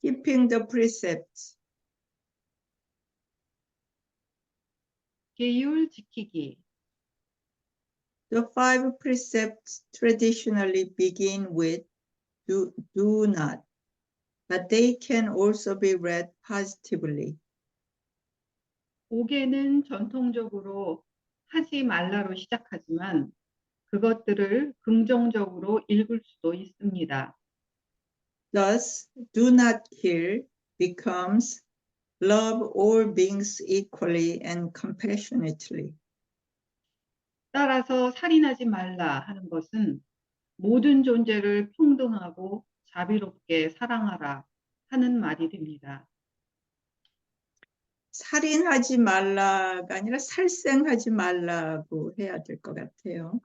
Keeping the precepts. 계율 지키기. The 5 precepts traditionally begin with do not, but they can also be read positively. 5개는 전통적으로 하지 말라로 시작하지만 그것들을 긍정적으로 읽을 수도 있습니다. Thus, do not kill becomes love all beings equally and compassionately. 따라서 살인하지 말라 하는 것은 모든 존재를 평등하고 자비롭게 사랑하라 하는 말이 됩니다. 살인하지 말라가 아니라 살생하지 말라고 해야 될 것 같아요.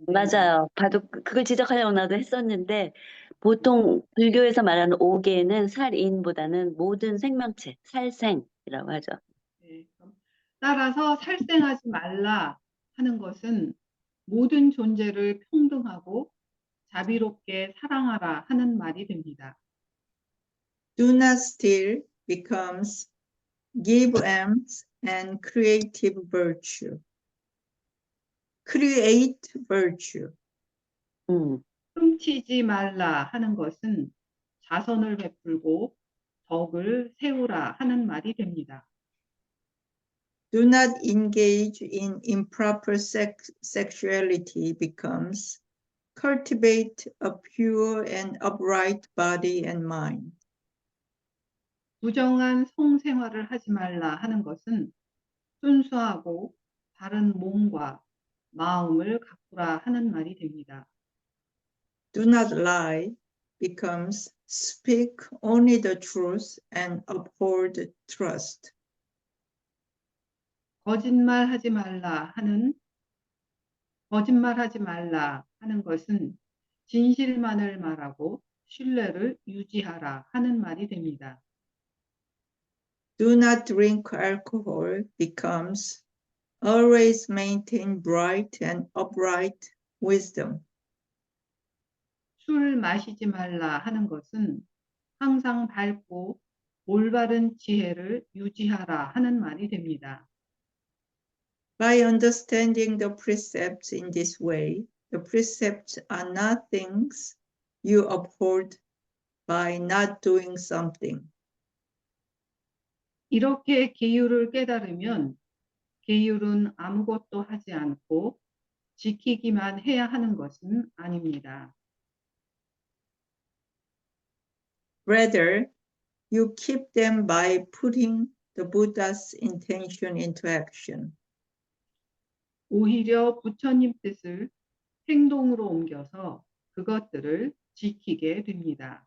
맞아요. 봐도 그걸 지적하려고 나도 했었는데 보통 불교에서 말하는 5계는 살인보다는 모든 생명체, 살생이라고 하죠. 네. 따라서 살생하지 말라 하는 것은 모든 존재를 평등하고 자비롭게 사랑하라 하는 말이 됩니다. Do not steal becomes give alms and creative virtue. Create virtue. 훔치지 말라 하는 것은 자선을 베풀고 덕을 세우라 하는 말이 됩니다. Do not engage in improper sexuality becomes cultivate a pure and upright body and mind. 부정한 성생활을 하지 말라 하는 것은 순수하고 바른 몸과 마음을 가꾸라 하는 말이 됩니다. Do not lie becomes speak only the truth and uphold trust. 거짓말하지 말라 하는 것은 진실만을 말하고 신뢰를 유지하라 하는 말이 됩니다. Do not drink alcohol becomes always maintain bright and upright wisdom. 술 마시지 말라 하는 것은 항상 밝고 올바른 지혜를 유지하라 하는 말이 됩니다. By understanding the precepts in this way, the precepts are not things you uphold by not doing something. 이렇게 계율을 깨달으면 계율은 아무것도 하지 않고 지키기만 해야 하는 것은 아닙니다. Rather, you keep them by putting the Buddha's intention into action. 오히려 부처님 뜻을 행동으로 옮겨서 그것들을 지키게 됩니다.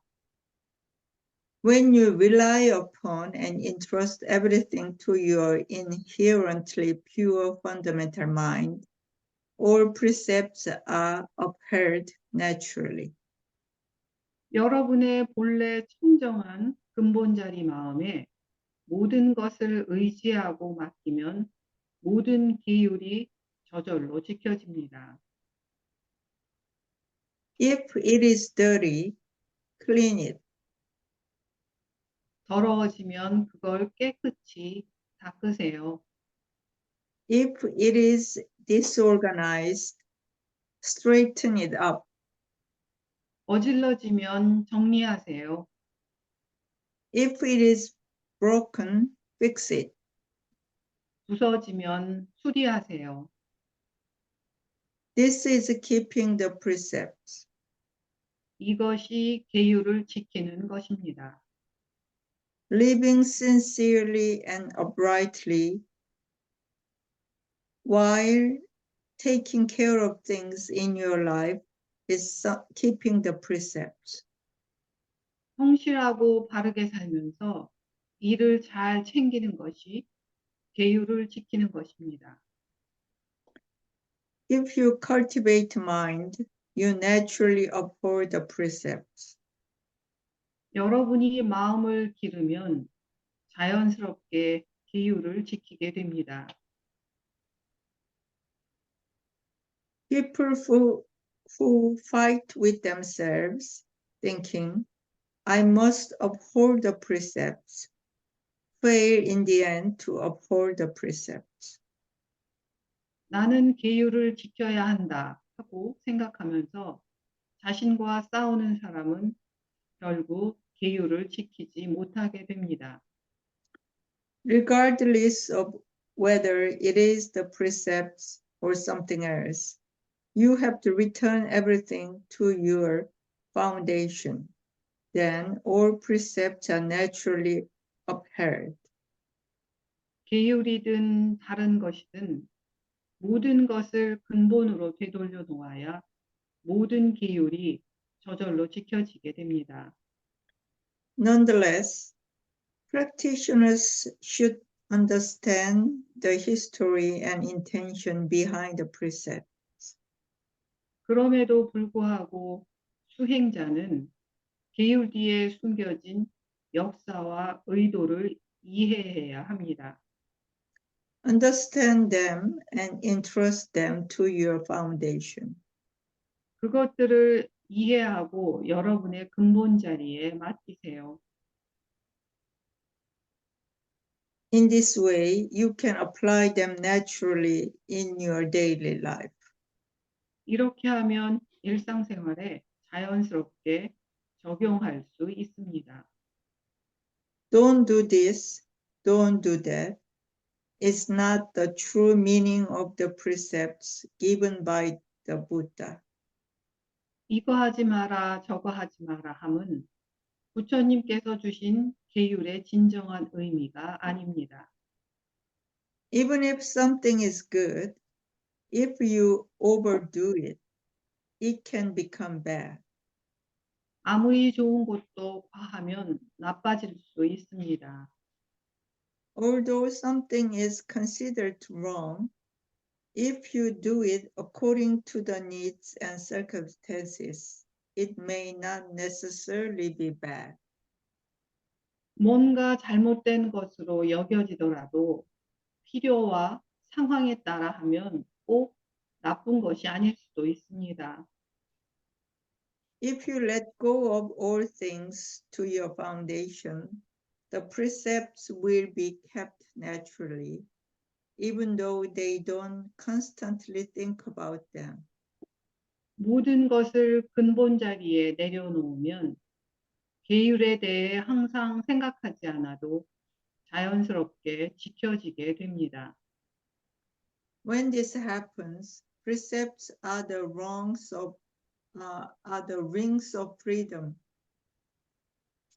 When you rely upon and entrust everything to your inherently pure fundamental mind, all precepts are upheld naturally. 여러분의 본래 청정한 근본자리 마음에 모든 것을 의지하고 맡기면 모든 계율이 저절로 지켜집니다. If it is dirty, clean it. 더러워지면 그걸 깨끗이 닦으세요. If it is disorganized, straighten it up. 어질러지면 정리하세요. If it is broken, fix it. 부서지면 수리하세요. This is keeping the precepts. 이것이 계율을 지키는 것입니다. Living sincerely and uprightly while taking care of things in your life is keeping the precepts. 성실하고 바르게 살면서 일을 잘 챙기는 것이 계율을 지키는 것입니다. If you cultivate mind, you naturally uphold the precepts. 여러분이 마음을 기르면 자연스럽게 계율을 지키게 됩니다. People who fight with themselves, thinking, I must uphold the precepts, fail in the end to uphold the precepts. 나는 계율을 지켜야 한다 하고 생각하면서 자신과 싸우는 사람은 결국 계율을 지키지 못하게 됩니다. Regardless of whether it is the precepts or something else, you have to return everything to your foundation. Then all precepts are naturally upheld. 계율이든 다른 것이든 모든 것을 근본으로 되돌려 놓아야 모든 계율이 저절로 지켜지게 됩니다. Nonetheless, practitioners should understand the history and intention behind the precept. 그럼에도 불구하고 수행자는 계율 뒤에 숨겨진 역사와 의도를 이해해야 합니다. Understand them and entrust them to your foundation. 그것들을 이해하고 여러분의 근본 자리에 맡기세요. In this way, you can apply them naturally in your daily life. 이렇게 하면 일상생활에 자연스럽게 적용할 수 있습니다. Don't do this, don't do that. It's not the true meaning of the precepts given by the Buddha. 이거 하지 마라, 저거 하지 마라 함은 부처님께서 주신 계율의 진정한 의미가 아닙니다. Even if something is good, if you overdo it, it can become bad. 아무리 좋은 것도 과하면 나빠질 수 있습니다. Although something is considered wrong, if you do it according to the needs and circumstances, it may not necessarily be bad. 뭔가 잘못된 것으로 여겨지더라도 필요와 상황에 따라 하면 꼭 나쁜 것이 아닐 수도 있습니다. If you let go of all things to your foundation, the precepts will be kept naturally, even though they don't constantly think about them. 모든 것을 근본 자리에 내려놓으면 계율에 대해 항상 생각하지 않아도 자연스럽게 지켜지게 됩니다. When this happens, precepts are the rings of freedom.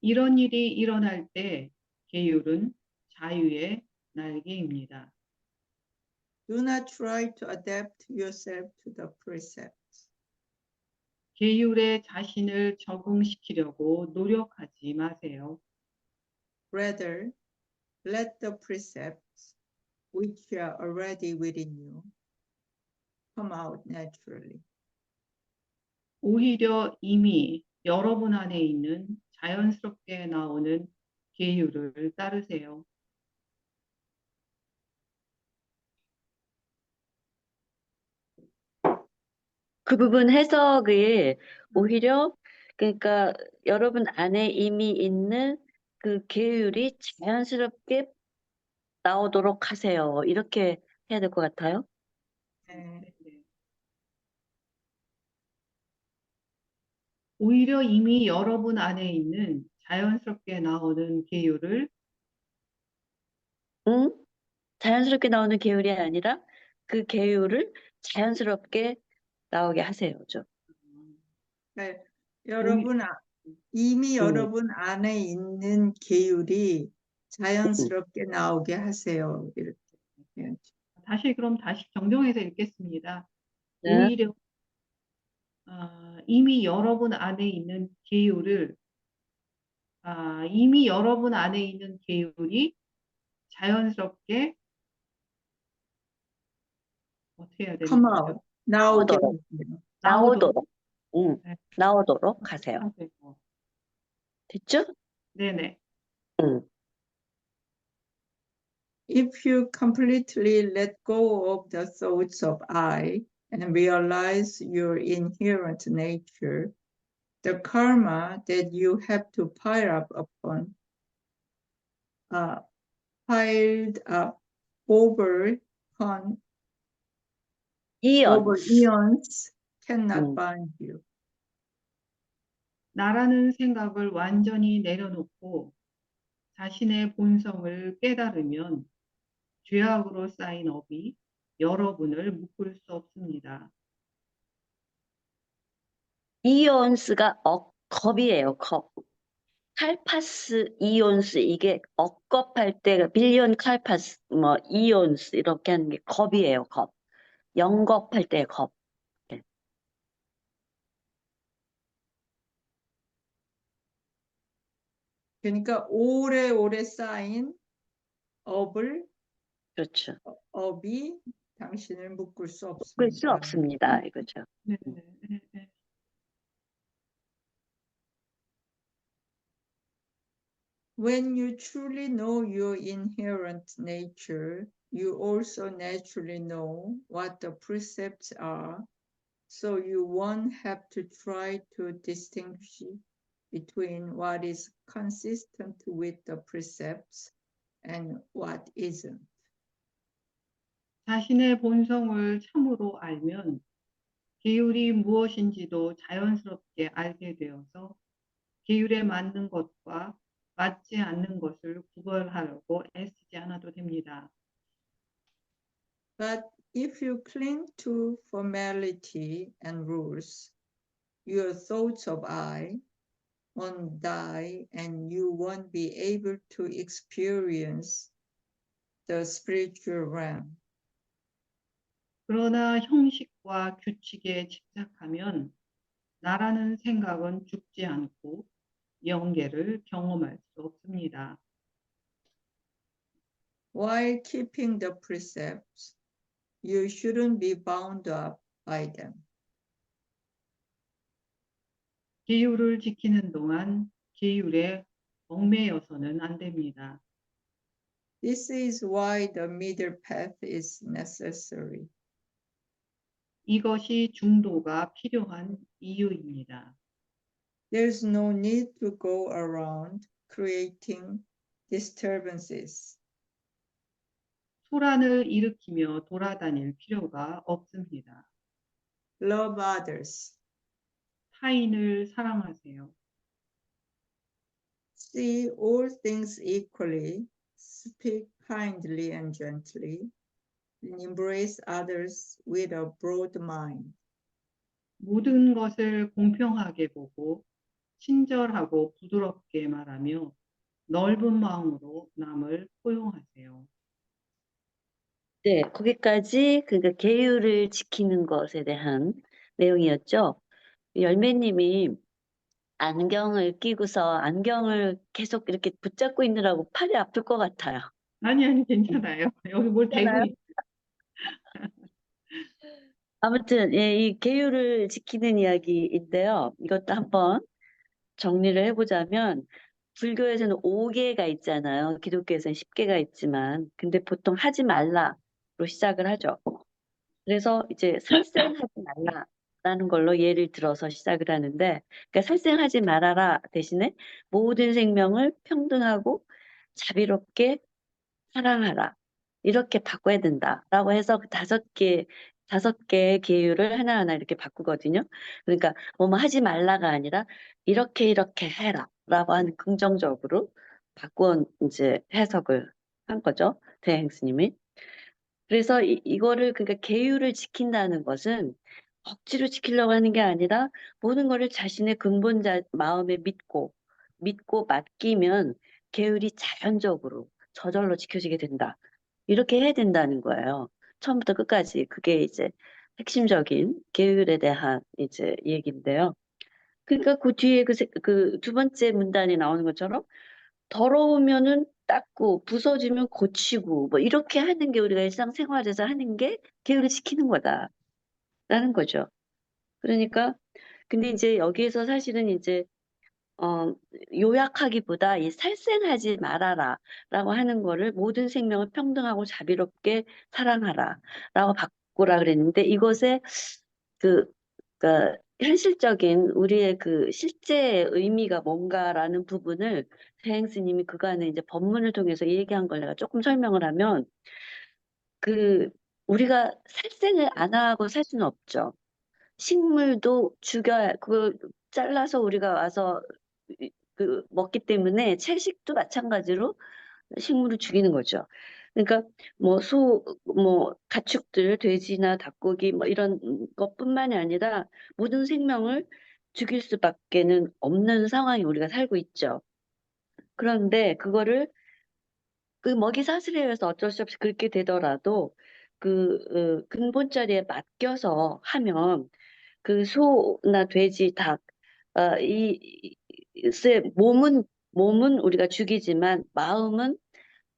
이런 일이 일어날 때 계율은 자유의 날개입니다. Do not try to adapt yourself to the precepts. 계율에 자신을 적응시키려고 노력하지 마세요. Rather, let the precepts, which are already within you, come out naturally. 오히려 이미 여러분 안에 있는 자연스럽게 나오는 계율을 따르세요. 그 부분 해석을 오히려 그러니까 여러분 안에 이미 있는 그 계율이 자연스럽게 나오도록 하세요. 이렇게 해야 될 것 같아요. 네. 오히려 이미 여러분 안에 있는 자연스럽게 나오는 계율을 자연스럽게 나오는 계율이 아니라 그 계율을 자연스럽게 나오게 하세요죠. 네. 이미 여러분 안에 있는 계율이 자연스럽게 나오게 하세요. 이렇게 해야죠. 다시 정정해서 읽겠습니다. 네. 오히려 이미 여러분 안에 있는 계율을 이미 여러분 안에 있는 계율이 자연스럽게 어떻게 해야 되는 Come 거죠? out, 나오게 나오도록. 하세요. 나오도록. 네. 나오도록 하세요. 하세요. 됐죠? 네네. If you completely let go of the thoughts of I and realize your inherent nature, the karma that you have to pile up upon, piled up over eons. eons cannot 음. bind you. 나라는 생각을 완전히 내려놓고 자신의 본성을 깨달으면 죄악으로 쌓인 업이 여러분을 묶을 수 없습니다. 이온스가 겁이에요, 겁. 칼파스, 이온스, 이게 억겁할 때, 빌리언 칼파스, 뭐, 이온스, 이렇게 하는 게 겁이에요, 겁. 영겁할 때 겁. 그러니까 오래오래 쌓인 그렇죠. 업이 당신을 묶을 수 묶을 수 없습니다. 없습니다, 이거죠. 네, 네, 네. When you truly know your inherent nature, you also naturally know what the precepts are, so you won't have to try to distinguish between what is consistent with the precepts and what isn't. 자신의 본성을 참으로 알면 계율이 무엇인지도 자연스럽게 알게 되어서 계율에 맞는 것과 맞지 않는 것을 구별하려고 애쓰지 않아도 됩니다. But if you cling to formality and rules, your thoughts of I won't die and you won't be able to experience the spiritual realm. 그러나 형식과 규칙에 집착하면 나라는 생각은 죽지 않고 영계를 경험할 수 없습니다. While keeping the precepts, you shouldn't be bound up by them. 계율을 지키는 동안 계율에 얽매여서는 안 됩니다. This is why the middle path is necessary. 이것이 중도가 필요한 이유입니다. There's no need to go around creating disturbances. 소란을 일으키며 돌아다닐 필요가 없습니다. Love others. 타인을 사랑하세요. See all things equally, speak kindly and gently, and embrace others with a broad mind. 모든 것을 공평하게 보고 친절하고 부드럽게 말하며 넓은 마음으로 남을 포용하세요. 네, 거기까지 그러니까 계율을 지키는 것에 대한 내용이었죠. 열매님이 안경을 끼고서 안경을 계속 이렇게 붙잡고 있느라고 팔이 아플 것 같아요. 아니 괜찮아요. 여기 뭘 대고 괜찮아요? 있... 아무튼 예, 이 계율을 지키는 이야기인데요. 이것도 한번 정리를 해보자면 불교에서는 5개가 있잖아요. 기독교에서는 10개가 있지만 근데 보통 하지 말라로 시작을 하죠. 그래서 이제 살생하지 말라라는 걸로 예를 들어서 시작을 하는데 그러니까 살생하지 말아라 대신에 모든 생명을 평등하고 자비롭게 사랑하라. 이렇게 바꿔야 된다라고 해서 그 5개의 계율을 하나하나 이렇게 바꾸거든요. 그러니까 뭐뭐 하지 말라가 아니라 이렇게 해라라고 하는 긍정적으로 바꾼 이제 해석을 한 거죠. 대행 스님이. 그래서 이거를 그러니까 계율을 지킨다는 것은 억지로 지키려고 하는 게 아니라 모든 거를 자신의 근본자 마음에 믿고 맡기면 계율이 자연적으로 저절로 지켜지게 된다. 이렇게 해야 된다는 거예요. 처음부터 끝까지 그게 이제 핵심적인 계율에 대한 이제 얘기인데요. 그러니까 그 뒤에 그 두 번째 문단이 나오는 것처럼 더러우면은 닦고 부서지면 고치고 뭐 이렇게 하는 게 우리가 일상생활에서 하는 게 계율을 지키는 거다라는 거죠. 그러니까 근데 이제 여기에서 사실은 이제 요약하기보다 이 살생하지 말아라라고 하는 거를 모든 생명을 평등하고 자비롭게 사랑하라라고 바꾸라 그랬는데 이것에 그 현실적인 우리의 그 실제 의미가 뭔가라는 부분을 대행 스님이 그간에 이제 법문을 통해서 얘기한 걸 내가 조금 설명을 하면 그 우리가 살생을 안 하고 살 수는 없죠. 식물도 죽여야 그걸 잘라서 우리가 와서 그 먹기 때문에 채식도 마찬가지로 식물을 죽이는 거죠. 그러니까 뭐 뭐 가축들, 돼지나 닭고기 뭐 이런 것뿐만이 아니라 모든 생명을 죽일 수밖에는 없는 상황이 우리가 살고 있죠. 그런데 그거를 그 먹이 사슬에 의해서 어쩔 수 없이 그렇게 되더라도 근본 자리에 맡겨서 하면 그 소나 돼지, 닭, 글쎄, 몸은 우리가 죽이지만 마음은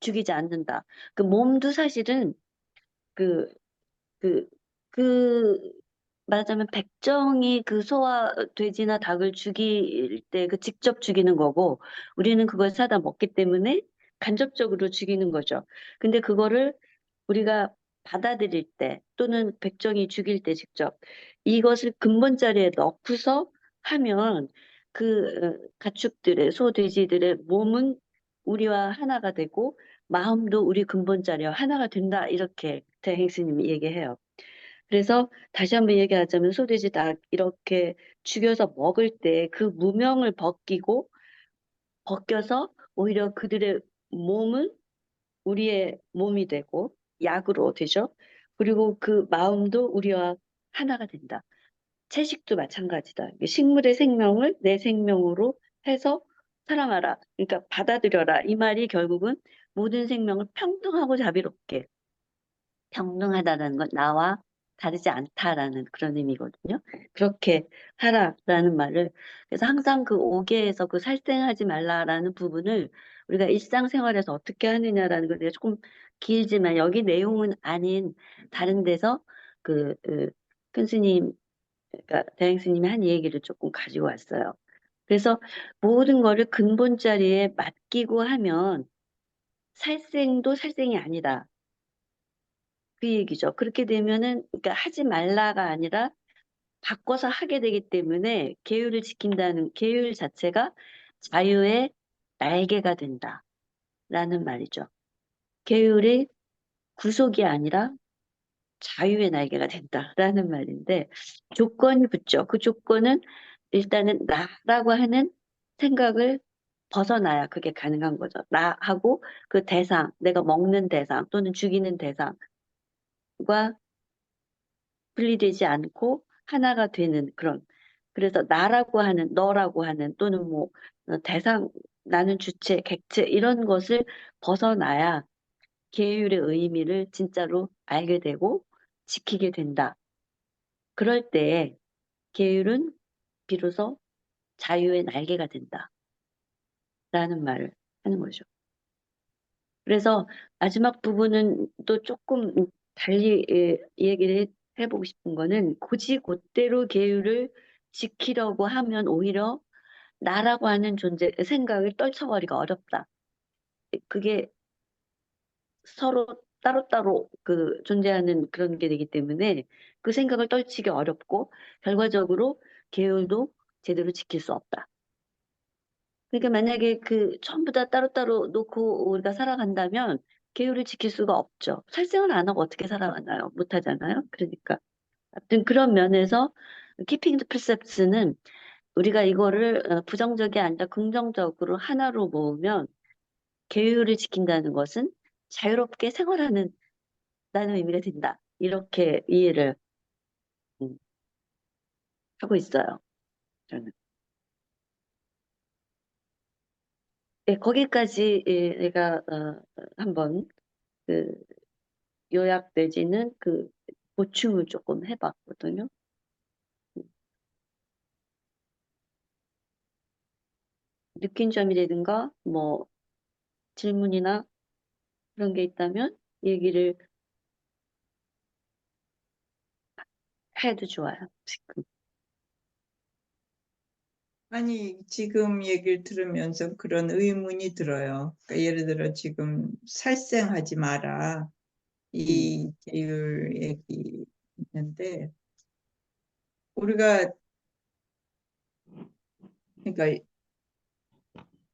죽이지 않는다. 그 몸도 사실은 그, 그, 그, 말하자면 백정이 그 소와 돼지나 닭을 죽일 때 그 직접 죽이는 거고 우리는 그걸 사다 먹기 때문에 간접적으로 죽이는 거죠. 근데 그거를 우리가 받아들일 때 또는 백정이 죽일 때 직접 이것을 근본 자리에 넣고서 하면 가축들의 소, 돼지들의 몸은 우리와 하나가 되고 마음도 우리 근본 자리와 하나가 된다 이렇게 대행 스님이 얘기해요. 그래서 다시 한번 얘기하자면 소돼지 닭 이렇게 죽여서 먹을 때 그 무명을 벗겨서 오히려 그들의 몸은 우리의 몸이 되고 약으로 되죠. 그리고 그 마음도 우리와 하나가 된다. 채식도 마찬가지다. 식물의 생명을 내 생명으로 해서 사랑하라. 그러니까 받아들여라. 이 말이 결국은 모든 생명을 평등하고 자비롭게 평등하다는 건 나와 다르지 않다라는 그런 의미거든요. 그렇게 하라라는 말을 그래서 항상 그 오계에서 그 살생하지 말라라는 부분을 우리가 일상생활에서 어떻게 하느냐라는 걸 내가 조금 길지만 여기 내용은 아닌 다른 데서 큰 스님 그러니까 대행 스님이 한 얘기를 조금 가지고 왔어요. 그래서 모든 거를 근본 자리에 맡기고 하면 살생도 살생이 아니다. 그 얘기죠. 그렇게 되면은, 그러니까 하지 말라가 아니라 바꿔서 하게 되기 때문에 계율을 지킨다는 계율 자체가 자유의 날개가 된다라는 말이죠. 계율이 구속이 아니라 자유의 날개가 된다라는 말인데 조건이 붙죠. 그 조건은 일단은 나라고 하는 생각을 벗어나야 그게 가능한 거죠. 나하고 그 대상, 내가 먹는 대상 또는 죽이는 대상과 분리되지 않고 하나가 되는 그런 그래서 나라고 하는 너라고 하는 또는 뭐 대상 나는 주체 객체 이런 것을 벗어나야 계율의 의미를 진짜로 알게 되고 지키게 된다. 그럴 때 계율은 비로소 자유의 날개가 된다. 라는 말을 하는 거죠. 그래서 마지막 부분은 또 조금 달리 얘기를 해보고 싶은 거는 굳이 그대로 계율을 지키려고 하면 오히려 나라고 하는 존재, 생각을 떨쳐버리기가 어렵다. 그게 서로 따로따로 존재하는 그런 게 되기 때문에 그 생각을 떨치기 어렵고 결과적으로 계율도 제대로 지킬 수 없다. 그러니까 만약에 전부 다 따로따로 놓고 우리가 살아간다면 계율을 지킬 수가 없죠. 살생을 안 하고 어떻게 살아가나요? 못 하잖아요. 그러니까. 아무튼 그런 면에서 Keeping the Precepts는 우리가 이거를 부정적이 아니라 긍정적으로 하나로 모으면 계율을 지킨다는 것은 자유롭게 생활하는 라는 의미가 된다. 이렇게 이해를 음, 하고 있어요. 저는. 네, 거기까지 내가 한번 그 요약 내지는 보충을 조금 해봤거든요. 느낀 점이라든가 뭐 질문이나 그런 게 있다면 얘기를 해도 좋아요. 지금. 아니, 지금 얘기를 들으면서 그런 의문이 들어요. 그러니까 예를 들어 지금 살생하지 마라. 이 계율 얘기 있는데 우리가 그러니까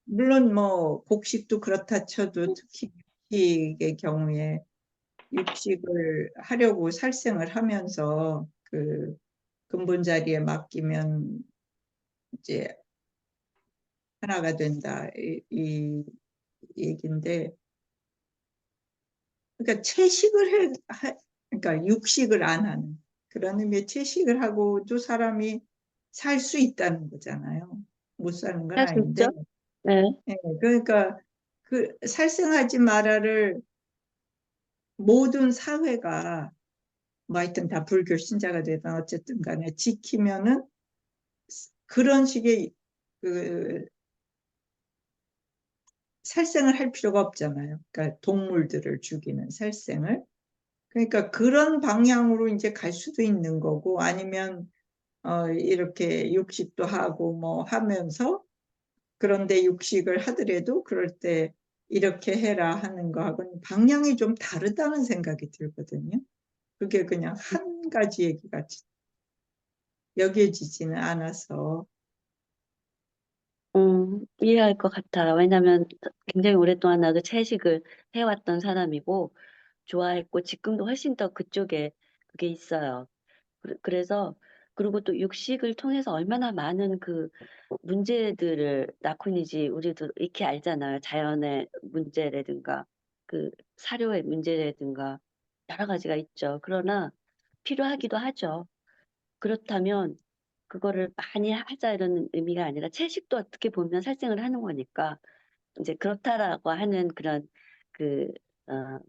물론 뭐 곡식도 그렇다 쳐도 특히 육식의 경우에 육식을 하려고 살생을 하면서 그 근본 자리에 맡기면 이제 하나가 된다 이 얘기인데, 그러니까 채식을 그러니까 육식을 안 하는 그런 의미의 채식을 하고도 사람이 살 수 있다는 거잖아요. 못 사는 건 할 수 아닌데, 있죠? 네. 예, 그러니까 그 살생하지 마라를 모든 사회가 뭐 하여튼 다 불교 신자가 되든 어쨌든 간에 지키면은 그런 식의 그 살생을 할 필요가 없잖아요. 그러니까 동물들을 죽이는 살생을. 그러니까 그런 방향으로 이제 갈 수도 있는 거고, 아니면 이렇게 육식도 하고 뭐 하면서, 그런데 육식을 하더라도 그럴 때 이렇게 해라 하는 거하고는 방향이 좀 다르다는 생각이 들거든요. 그게 그냥 한 가지 얘기같이 여겨지지는 않아서. 이해할 것 같아요. 왜냐하면 굉장히 오랫동안 나도 채식을 해왔던 사람이고 좋아했고 지금도 훨씬 더 그쪽에 그게 있어요. 그래서 그리고 또 육식을 통해서 얼마나 많은 그 문제들을 낳고니지 우리도 익히 알잖아요. 자연의 문제라든가 그 사료의 문제라든가 여러 가지가 있죠. 그러나 필요하기도 하죠. 그렇다면 그거를 많이 하자 이런 의미가 아니라 채식도 어떻게 보면 살생을 하는 거니까 이제 그렇다라고 하는 그런 그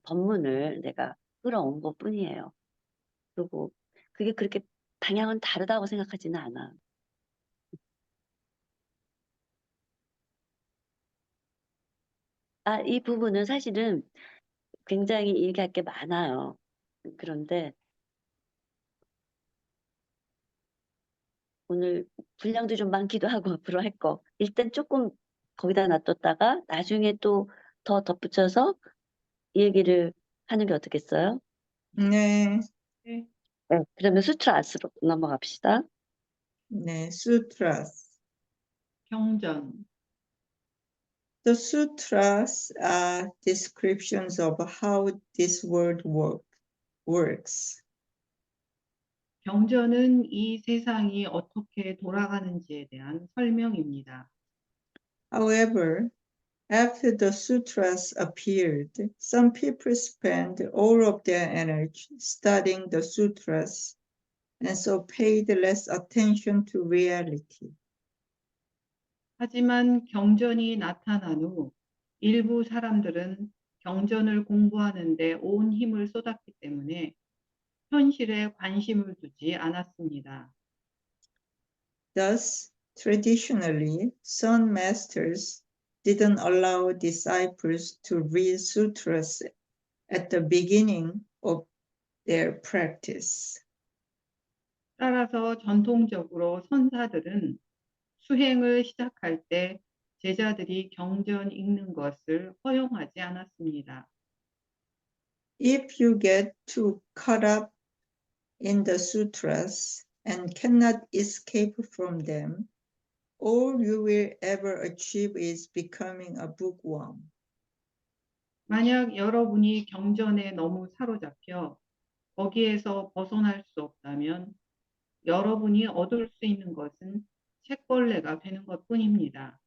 법문을 내가 끌어온 것뿐이에요. 그리고 그게 그렇게 방향은 다르다고 생각하지는 않아. 이 부분은 사실은 굉장히 얘기할 게 많아요. 그런데 오늘 분량도 좀 많기도 하고 앞으로 할 거. 일단 조금 거기다 놔뒀다가 나중에 또 더 덧붙여서 이 얘기를 하는 게 어떻겠어요? 네, 네. 네, 그러면 수트라스로 넘어갑시다. 네, sutras. 경전. The sutras are descriptions of how this world works. 경전은 이 세상이 어떻게 돌아가는지에 대한 설명입니다. However, after the sutras appeared, some people spent all of their energy studying the sutras and so paid less attention to reality. 하지만 경전이 나타난 후 일부 사람들은 경전을 공부하는 데 온 힘을 쏟았기 때문에 현실에 관심을 두지 않았습니다. Thus, traditionally, Zen masters didn't allow disciples to read sutras at the beginning of their practice. 따라서 전통적으로 선사들은 수행을 시작할 때 제자들이 경전 읽는 것을 허용하지 않았습니다. If you get too caught up in the sutras and cannot escape from them, all you will ever achieve is becoming a bookworm. 만약 여러분이 경전에 너무 사로잡혀 거기에서 벗어날 수 없다면 여러분이 얻을 수 있는 것은 책벌레가 되는 것뿐입니다.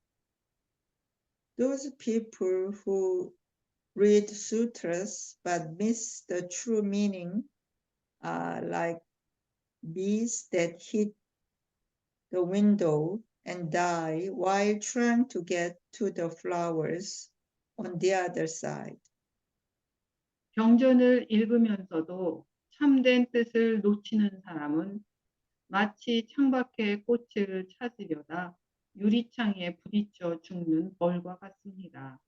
Those people who read sutras but miss the true meaning are like bees that hit the window and die while trying to get to the flowers on the other side. 경전을 읽으면서도 참된 뜻을 놓치는 사람은 마치 창밖의 꽃을 찾으려다 유리창에 부딪혀 죽는 벌과 같습니다.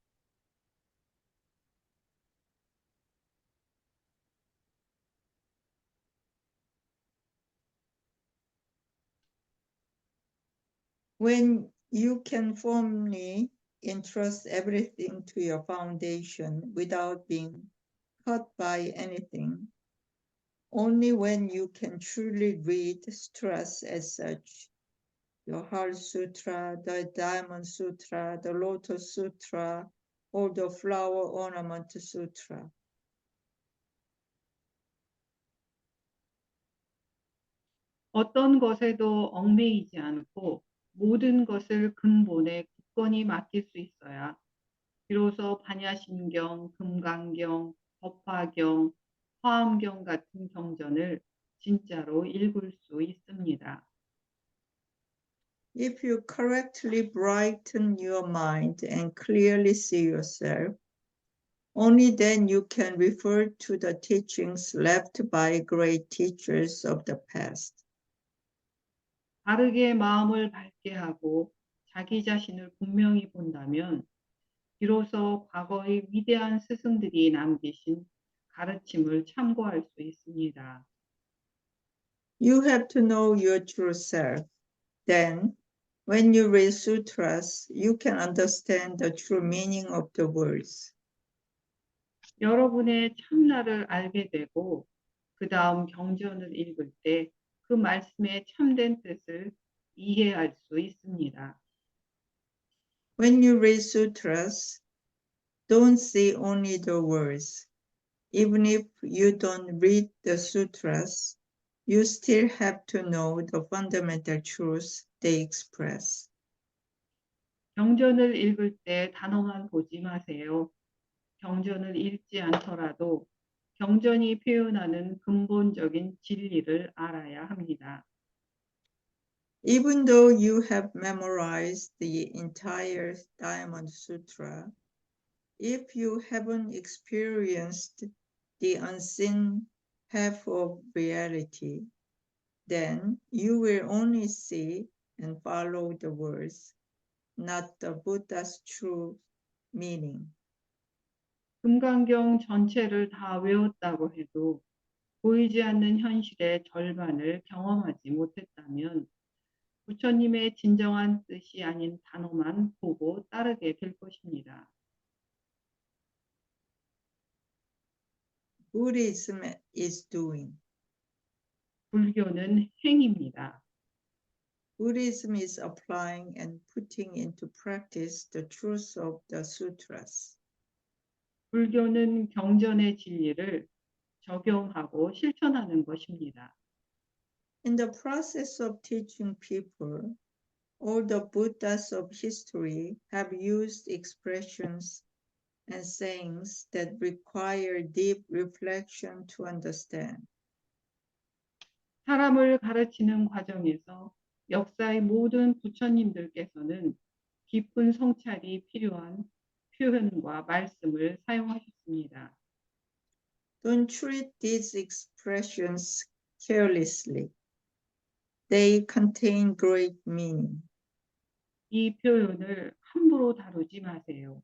When you can firmly entrust everything to your foundation without being caught by anything, only when you can truly read sutras as such the Heart Sutra, the Diamond Sutra, the Lotus Sutra, or the Flower Ornament Sutra. 어떤 것에도 얽매이지 않고 모든 것을 근본에 굳건히 맡길 수 있어야 비로소 반야심경, 금강경, 법화경, 화엄경 같은 경전을 진짜로 읽을 수 있습니다. If you correctly brighten your mind and clearly see yourself, only then you can refer to the teachings left by great teachers of the past. 바르게 마음을 밝게 하고 자기 자신을 분명히 본다면 비로소 과거의 위대한 스승들이 남기신 가르침을 참고할 수 있습니다. You have to know your true self. Then, when you read sutras, you can understand the true meaning of the words. 여러분의 참나를 알게 되고 그 다음 경전을 읽을 때 그 말씀의 참된 뜻을 이해할 수 있습니다. When you read sutras, don't see only the words. Even if you don't read the sutras, you still have to know the fundamental truths they express. 경전을 읽을 때 단어만 보지 마세요. 경전을 읽지 않더라도 경전이 표현하는 근본적인 진리를 알아야 합니다. Even though you have memorized the entire Diamond Sutra, if you haven't experienced the unseen half of reality, then you will only see and follow the words, not the Buddha's true meaning. 금강경 전체를 다 외웠다고 해도 보이지 않는 현실의 절반을 경험하지 못했다면 부처님의 진정한 뜻이 아닌 단어만 보고 따르게 될 것입니다. Buddhism is doing. 불교는 행입니다. Buddhism is applying and putting into practice the truth of the sutras. 불교는 경전의 진리를 적용하고 실천하는 것입니다. In the process of teaching people, all the Buddhas of history have used expressions and sayings that require deep reflection to understand. 사람을 가르치는 과정에서 역사의 모든 부처님들께서는 깊은 성찰이 필요한 표현과 말씀을 사용하셨습니다. Don't treat these expressions carelessly. They contain great meaning. 이 표현을 함부로 다루지 마세요.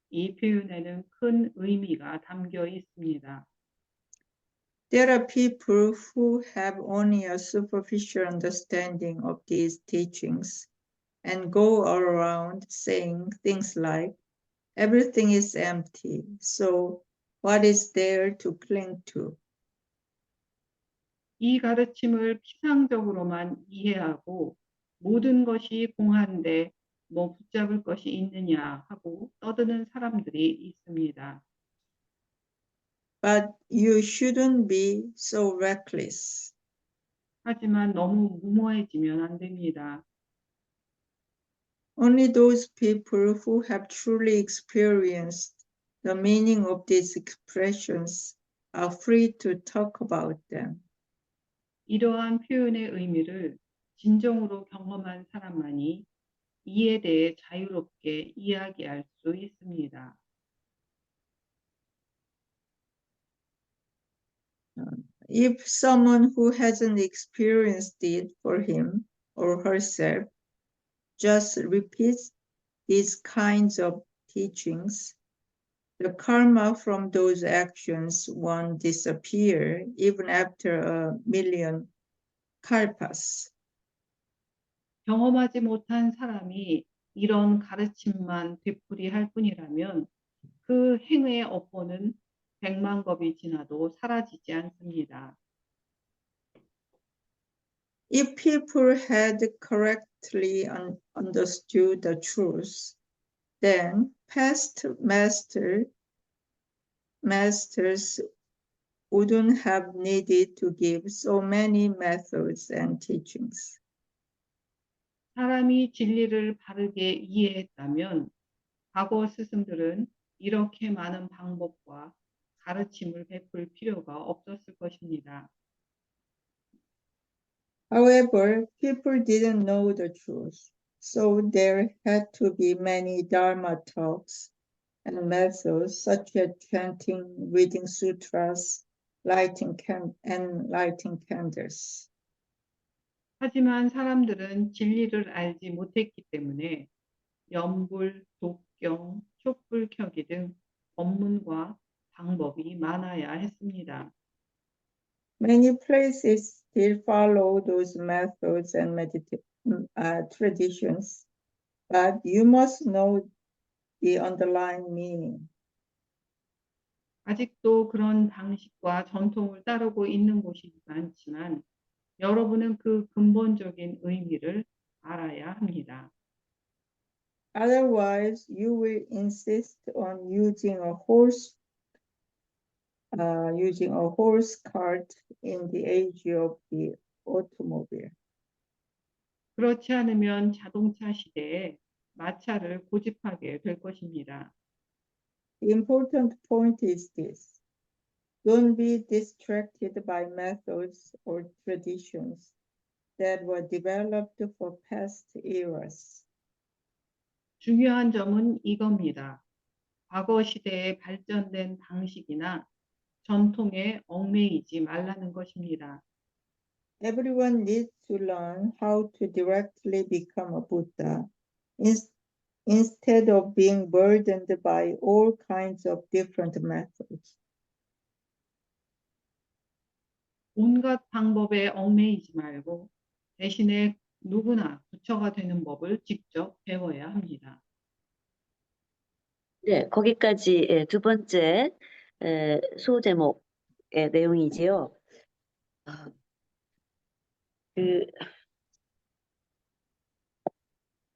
이 표현에는 큰 의미가 담겨 있습니다. There are people who have only a superficial understanding of these teachings and go around saying things like, everything is empty, so what is there to cling to? 이 가르침을 피상적으로만 이해하고 모든 것이 공한데 뭐 붙잡을 것이 있느냐 하고 떠드는 사람들이 있습니다. But you shouldn't be so reckless. 하지만 너무 무모해지면 안 됩니다. Only those people who have truly experienced the meaning of these expressions are free to talk about them. 이러한 표현의 의미를 진정으로 경험한 사람만이 이에 대해 자유롭게 이야기할 수 있습니다. If someone who hasn't experienced it for him or herself just repeats these kinds of teachings, the karma from those actions won't disappear even after 1,000,000 kalpas. 경험하지 못한 사람이 이런 가르침만 되풀이할 뿐이라면 그 행위의 업보는 100만 겁이 지나도 사라지지 않습니다. If people had correct directly understood the truth, then past masters wouldn't have needed to give so many methods and teachings. 사람이 진리를 바르게 이해했다면 과거 스승들은 이렇게 많은 방법과 가르침을 베풀 필요가 없었을 것입니다. However, people didn't know the truth, so there had to be many Dharma talks and methods such as chanting, reading sutras, lighting candles. 하지만 사람들은 진리를 알지 못했기 때문에 염불, 독경, 촛불 켜기 등 법문과 방법이 많아야 했습니다. Many places still follow those methods and traditions, but you must know the underlying meaning. 아직도 그런 방식과 전통을 따르고 있는 곳이 많지만 여러분은 그 근본적인 의미를 알아야 합니다. Otherwise, you will insist on using a horse cart in the age of the automobile. 그렇지 않으면 자동차 시대에 마차를 고집하게 될 것입니다. The important point is this: don't be distracted by methods or traditions that were developed for past eras. 중요한 점은 이겁니다. 과거 시대에 발전된 방식이나 전통에 얽매이지 말라는 것입니다. Everyone needs to learn how to directly become a Buddha instead of being burdened by all kinds of different methods. 온갖 방법에 얽매이지 말고 대신에 누구나 부처가 되는 법을 직접 배워야 합니다. 네, 거기까지 두 번째 소제목의 내용이지요.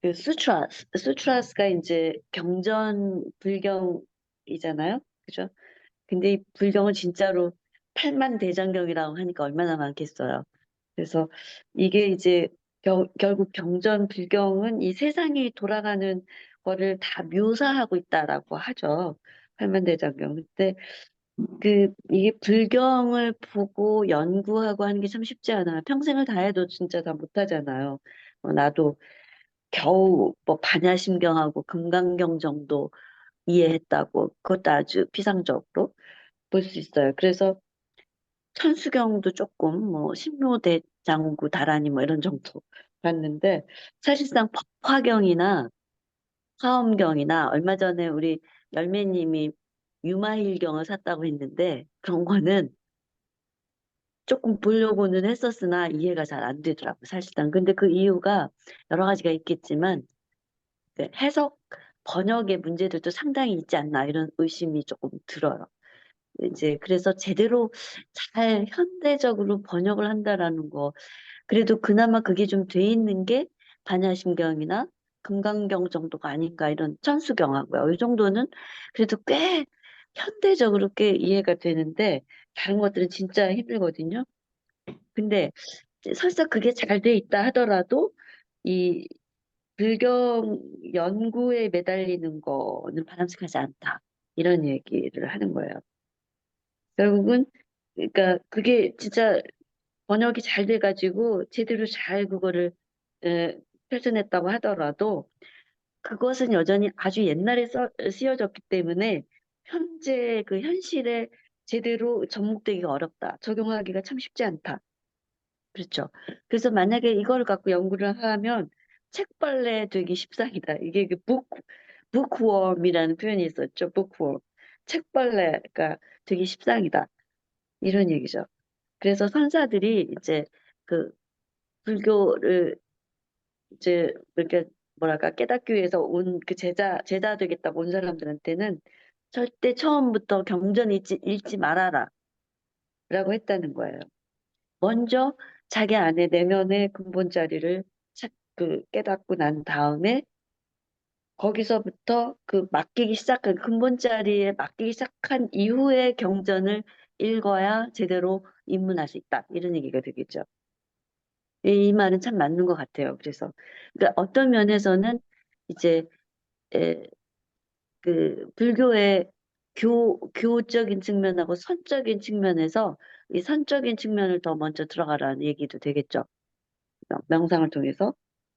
그 수트라스가 이제 경전 불경이잖아요, 그죠? 근데 이 불경은 진짜로 8만 대장경이라고 하니까 얼마나 많겠어요. 그래서 이게 이제 결국 경전 불경은 이 세상이 돌아가는 거를 다 묘사하고 있다라고 하죠. 8만 대장경. 근데 이게 불경을 보고 연구하고 하는 게 참 쉽지 않아요. 평생을 다 해도 진짜 다 못하잖아요. 나도 겨우 뭐 반야심경하고 금강경 정도 이해했다고, 그것도 아주 피상적으로 볼 수 있어요. 그래서 천수경도 조금 뭐 신묘대장구 다라니 뭐 이런 정도 봤는데, 사실상 법화경이나 화엄경이나 얼마 전에 우리 열매님이 유마일경을 샀다고 했는데, 그런 거는 조금 보려고는 했었으나 이해가 잘 안 되더라고요, 사실상. 근데 그 이유가 여러 가지가 있겠지만 해석, 번역의 문제들도 상당히 있지 않나 이런 의심이 조금 들어요. 이제 그래서 제대로 잘 현대적으로 번역을 한다라는 거, 그래도 그나마 그게 좀 돼 있는 게 반야심경이나 금강경 정도가 아닌가, 이런 천수경하고요. 이 정도는 그래도 꽤 현대적으로 꽤 이해가 되는데 다른 것들은 진짜 힘들거든요. 근데 설사 그게 잘 돼 있다 하더라도 이 불경 연구에 매달리는 거는 바람직하지 않다, 이런 얘기를 하는 거예요. 결국은 그러니까 그게 진짜 번역이 잘 돼가지고 제대로 잘 그거를 표현했다고 하더라도 그것은 여전히 아주 옛날에 쓰여졌기 때문에 현재 그 현실에 제대로 접목되기가 어렵다, 적용하기가 참 쉽지 않다. 그렇죠. 그래서 만약에 이걸 갖고 연구를 하면 책벌레 되기 십상이다. 이게 그 북웜이라는 표현이 있었죠. 북웜. 책벌레가 되기 십상이다, 이런 얘기죠. 그래서 선사들이 이제 그 불교를 이제 이렇게 뭐랄까 깨닫기 위해서 온 그 제자 되겠다고 온 사람들한테는 절대 처음부터 경전 읽지 말아라 라고 했다는 거예요. 먼저 자기 안에 내면의 근본 자리를 그 깨닫고 난 다음에 거기서부터 그 맡기기 시작한 근본 자리에 맡기기 시작한 이후에 경전을 읽어야 제대로 입문할 수 있다. 이런 얘기가 되겠죠. 이 말은 참 맞는 것 같아요. 그래서 그러니까 어떤 면에서는 이제 에, 그 불교의 교적인 측면하고 선적인 측면에서 이 선적인 측면을 더 먼저 들어가라는 얘기도 되겠죠. 명상을 통해서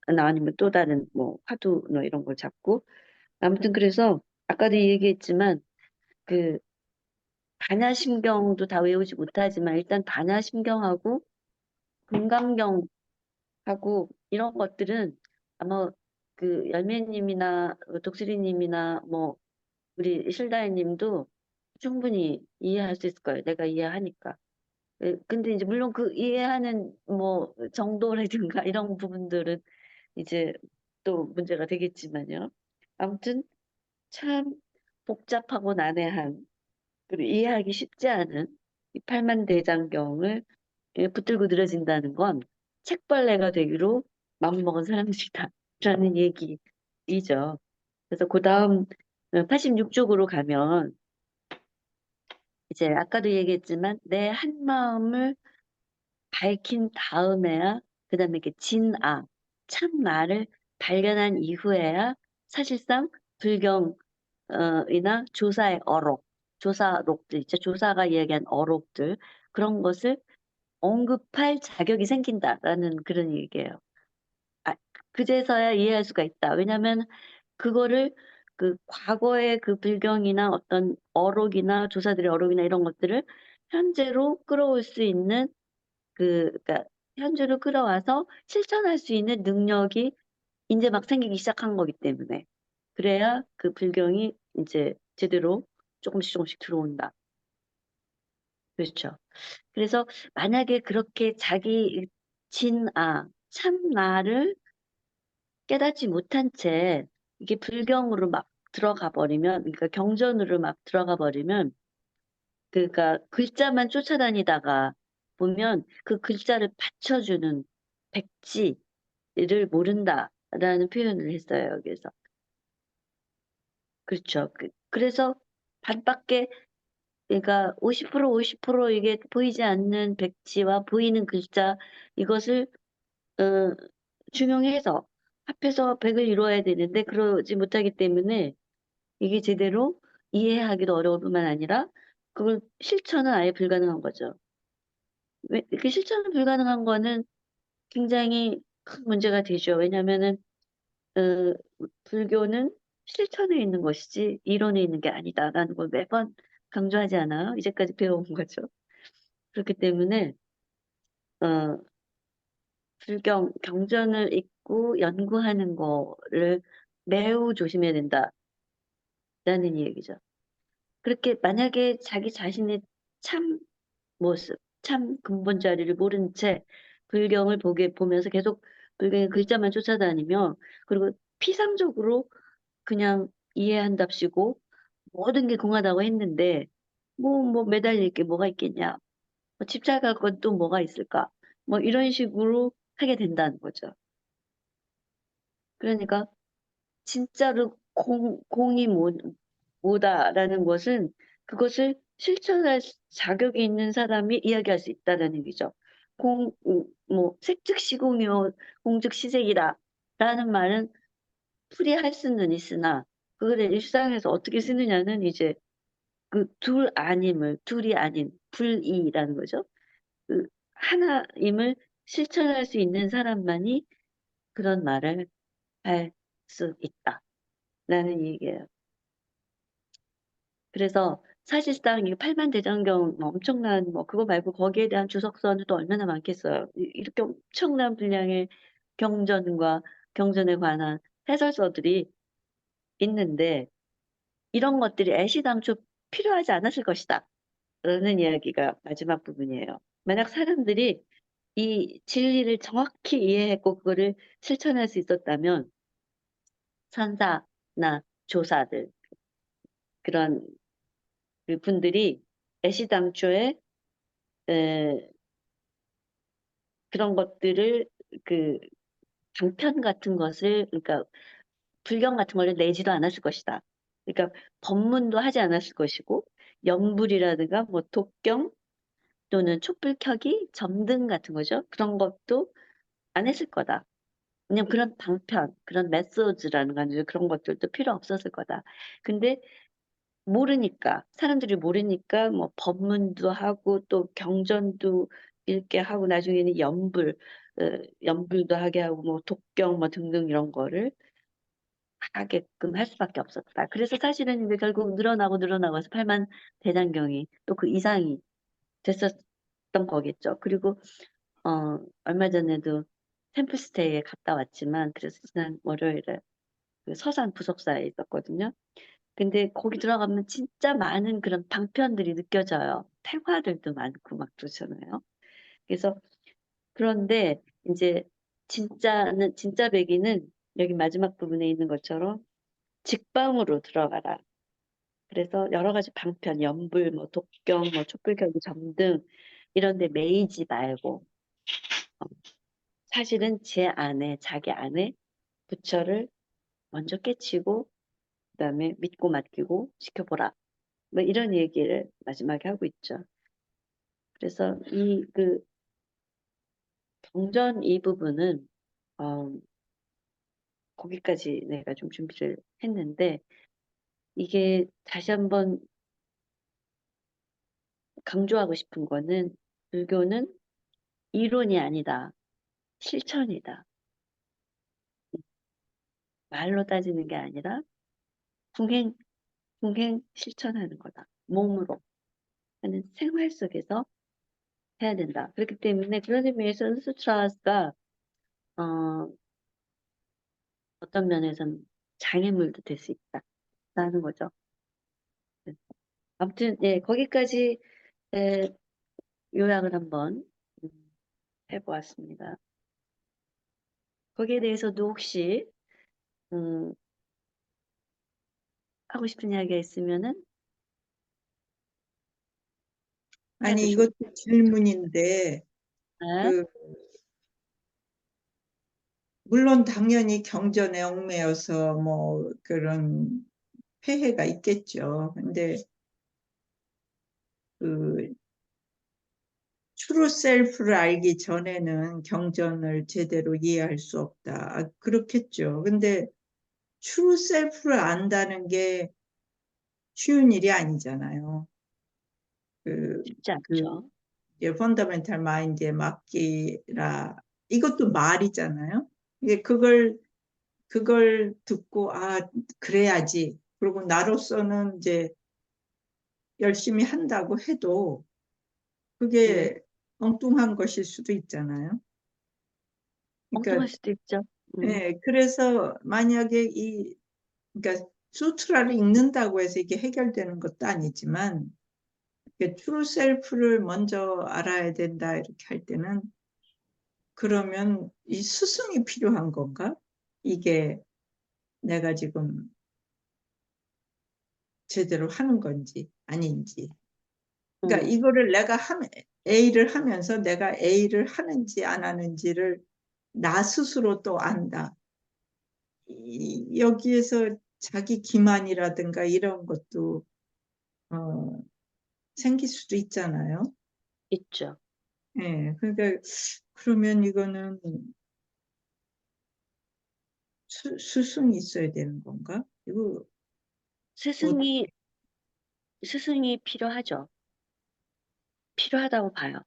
아니면 또 다른 뭐 화두 뭐 이런 걸 잡고 아무튼 그래서 아까도 얘기했지만 그 반야심경도 다 외우지 못하지만 일단 반야심경하고 금강경하고 이런 것들은 아마 그 열매님이나 독수리님이나 뭐 우리 실다혜님도 충분히 이해할 수 있을 거예요. 내가 이해하니까. 근데 이제 물론 그 이해하는 뭐 정도라든가 이런 부분들은 이제 또 문제가 되겠지만요. 아무튼 참 복잡하고 난해한 그리고 이해하기 쉽지 않은 이 팔만대장경을 붙들고 늘어진다는 건 책벌레가 되기로 마음먹은 사람들이다라는 얘기이죠. 그래서 그 다음 86쪽으로 가면 이제 아까도 얘기했지만 내 한 마음을 밝힌 다음에야 그다음에 이렇게 진아 참 나를 발견한 이후에야 사실상 불경 이나 조사의 어록 조사록들 있죠. 조사가 이야기한 어록들 그런 것을 언급할 자격이 생긴다라는 그런 얘기예요. 아, 그제서야 이해할 수가 있다. 왜냐하면 그거를 그 과거의 그 불경이나 어떤 어록이나 조사들의 어록이나 이런 것들을 현재로 끌어올 수 있는 그러니까 현재로 끌어와서 실천할 수 있는 능력이 이제 막 생기기 시작한 거기 때문에 그래야 그 불경이 이제 제대로 조금씩 들어온다. 그렇죠. 그래서 만약에 그렇게 자기 참 나를 깨닫지 못한 채 이게 불경으로 막 들어가 버리면, 그러니까 경전으로 막 들어가 버리면, 그러니까 글자만 쫓아다니다가 보면 그 글자를 받쳐주는 백지를 모른다라는 표현을 했어요, 여기서. 그렇죠. 그래서 반밖에, 그러니까 50% 이게 보이지 않는 백지와 보이는 글자, 이것을 어, 중용해서 합해서 100을 이루어야 되는데 그러지 못하기 때문에 이게 제대로 이해하기도 어려울 뿐만 아니라 그걸 실천은 아예 불가능한 거죠. 그 실천은 불가능한 거는 굉장히 큰 문제가 되죠. 왜냐하면은 어, 불교는 실천에 있는 것이지 이론에 있는 게 아니다라는 걸 매번 강조하지 않아요? 이제까지 배워온 거죠. 그렇기 때문에 어, 경전을 읽고 연구하는 거를 매우 조심해야 된다라는 얘기죠. 그렇게 만약에 자기 자신의 참 모습, 참 근본 자리를 모른 채 불경을 보면서 계속 불경의 글자만 쫓아다니며 그리고 피상적으로 그냥 이해한답시고 모든 게 공하다고 했는데 뭐 매달릴 게 뭐가 있겠냐? 뭐 집착할 건 또 뭐가 있을까? 뭐 이런 식으로 하게 된다는 거죠. 그러니까 진짜로 공이 뭐다라는 것은 그것을 실천할 자격이 있는 사람이 이야기할 수 있다는 얘기죠. 색즉시공이요, 공즉시색이다. 라는 말은 풀이할 수는 있으나, 그거를 일상에서 어떻게 쓰느냐는 이제 그 둘이 아닌, 불이라는 거죠. 그 하나임을 실천할 수 있는 사람만이 그런 말을 할 수 있다라는 얘기예요. 그래서 사실상 이 팔만대장경 뭐 엄청난 뭐 그거 말고 거기에 대한 주석서는 또 얼마나 많겠어요. 이렇게 엄청난 분량의 경전과 경전에 관한 해설서들이 있는데 이런 것들이 애시당초 필요하지 않았을 것이다. 라는 이야기가 마지막 부분이에요. 만약 사람들이 이 진리를 정확히 이해했고 그거를 실천할 수 있었다면 선사나 조사들 그런 그 분들이 애시당초에 에, 그런 것들을 그 방편 같은 것을, 그러니까 불경 같은 걸 내지도 않았을 것이다. 그러니까 법문도 하지 않았을 것이고, 염불이라든가 뭐 독경 또는 촛불 켜기, 점등 같은 거죠. 그런 것도 안 했을 거다. 왜냐면 그런 방편, 그런 메소드라는 건 그런 것들도 필요 없었을 거다. 근데 모르니까, 사람들이 모르니까 뭐 법문도 하고 또 경전도 읽게 하고 나중에는 연불도 하게 하고 뭐 독경 뭐 등등 이런 거를 하게끔 할 수밖에 없었다. 그래서 사실은 이제 결국 늘어나고 해서 8만 대장경이 또 그 이상이 됐었던 거겠죠. 그리고 얼마 전에도 템플스테이에 갔다 왔지만, 그래서 지난 월요일에 그 서산 부석사에 있었거든요. 근데 거기 들어가면 진짜 많은 그런 방편들이 느껴져요. 태화들도 많고 막 그러잖아요. 그래서 그런데 이제 진짜 백이는 여기 마지막 부분에 있는 것처럼 직방으로 들어가라. 그래서 여러 가지 방편, 연불, 뭐 독경, 뭐 촛불경기 점등 이런 데 매이지 말고 사실은 자기 안에 부처를 먼저 깨치고 그다음에 믿고 맡기고 지켜보라. 뭐 이런 얘기를 마지막에 하고 있죠. 그래서 경전 이 부분은 어, 거기까지 내가 좀 준비를 했는데 이게 다시 한번 강조하고 싶은 거는 불교는 이론이 아니다. 실천이다. 말로 따지는 게 아니라 궁행 실천하는 거다. 몸으로 하는 생활 속에서 해야 된다. 그렇기 때문에 그런 의미에서는 수트라가 어떤 면에서는 장애물도 될 수 있다는 거죠. 네. 아무튼 예, 거기까지 요약을 한번 음, 해보았습니다. 거기에 대해서도 혹시 음, 하고 싶은 이야기가 있으면은 아니, 해주시고. 이것도 질문인데, 네. 그, 물론 당연히 경전에 얽매여서 뭐 그런 폐해가 있겠죠. 근데 그 트루 셀프를 알기 전에는 경전을 제대로 이해할 수 없다. 그렇겠죠. 근데 트루 셀프를 안다는 게 쉬운 일이 아니잖아요. 그, 쉽지 그, 않죠. 펀더멘탈 마인드에 맡기라. 이것도 말이잖아요. 이게 그걸 듣고, 그래야지. 그리고 나로서는 이제 열심히 한다고 해도 네. 그게 엉뚱한 것일 수도 있잖아요. 엉뚱할 그러니까, 수도 있죠. 예, 그래서 만약에 그러니까 수트라를 읽는다고 해서 이게 해결되는 것도 아니지만, 트루 셀프를 먼저 알아야 된다, 이렇게 할 때는, 그러면 이 스승이 필요한 건가? 이게 내가 지금 제대로 하는 건지 아닌지. 그러니까 음, 이거를 A를 하면서 내가 A를 하는지 안 하는지를 나 스스로 또 안다. 여기에서 자기 기만이라든가 이런 것도 어, 생길 수도 있잖아요. 있죠. 예, 그러니까 그러면 이거는 스승이 있어야 되는 건가? 이거 어, 스승이 필요하죠. 필요하다고 봐요.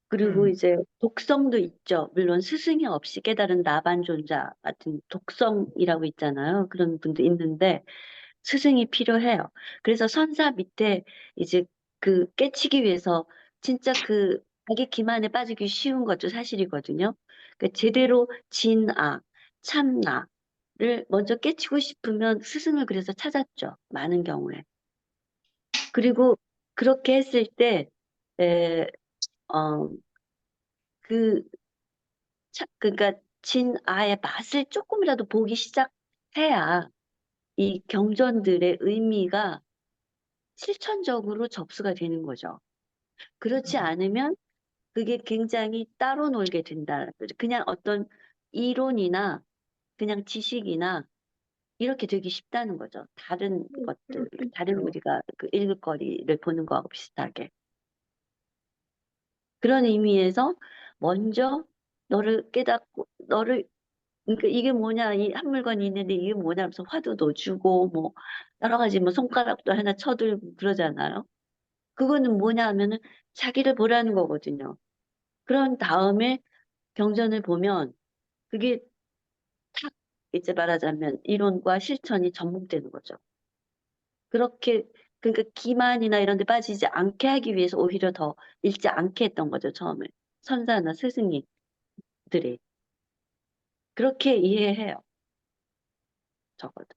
그리고 음, 이제 독성도 있죠. 물론 스승이 없이 깨달은 나반존자 같은 독성이라고 있잖아요. 그런 분도 있는데 스승이 필요해요. 그래서 선사 밑에 이제 깨치기 위해서 진짜 자기 기만에 빠지기 쉬운 것도 사실이거든요. 그러니까 제대로 진아, 참나를 먼저 깨치고 싶으면 스승을 그래서 찾았죠. 많은 경우에. 그리고 그렇게 했을 때, 에, 어, 그, 그러니까 진아의 맛을 조금이라도 보기 시작해야 이 경전들의 의미가 실천적으로 접수가 되는 거죠. 그렇지 않으면 그게 굉장히 따로 놀게 된다. 그냥 어떤 이론이나 그냥 지식이나 이렇게 되기 쉽다는 거죠. 다른 것들, 다른 그렇겠죠. 우리가 그 읽을 거리를 보는 거하고 비슷하게. 그런 의미에서 먼저 너를 깨닫고, 그러니까 이게 뭐냐, 이 한 물건이 있는데 이게 뭐냐 하면서 화두도 주고, 뭐, 여러 가지 뭐 손가락도 하나 쳐들고 그러잖아요. 그거는 뭐냐 하면은 자기를 보라는 거거든요. 그런 다음에 경전을 보면 그게 탁 이제 말하자면 이론과 실천이 접목되는 거죠. 그렇게 그러니까 기만이나 이런 데 빠지지 않게 하기 위해서 오히려 더 읽지 않게 했던 거죠, 처음에. 선사나 스승님들이. 그렇게 이해해요, 적어도.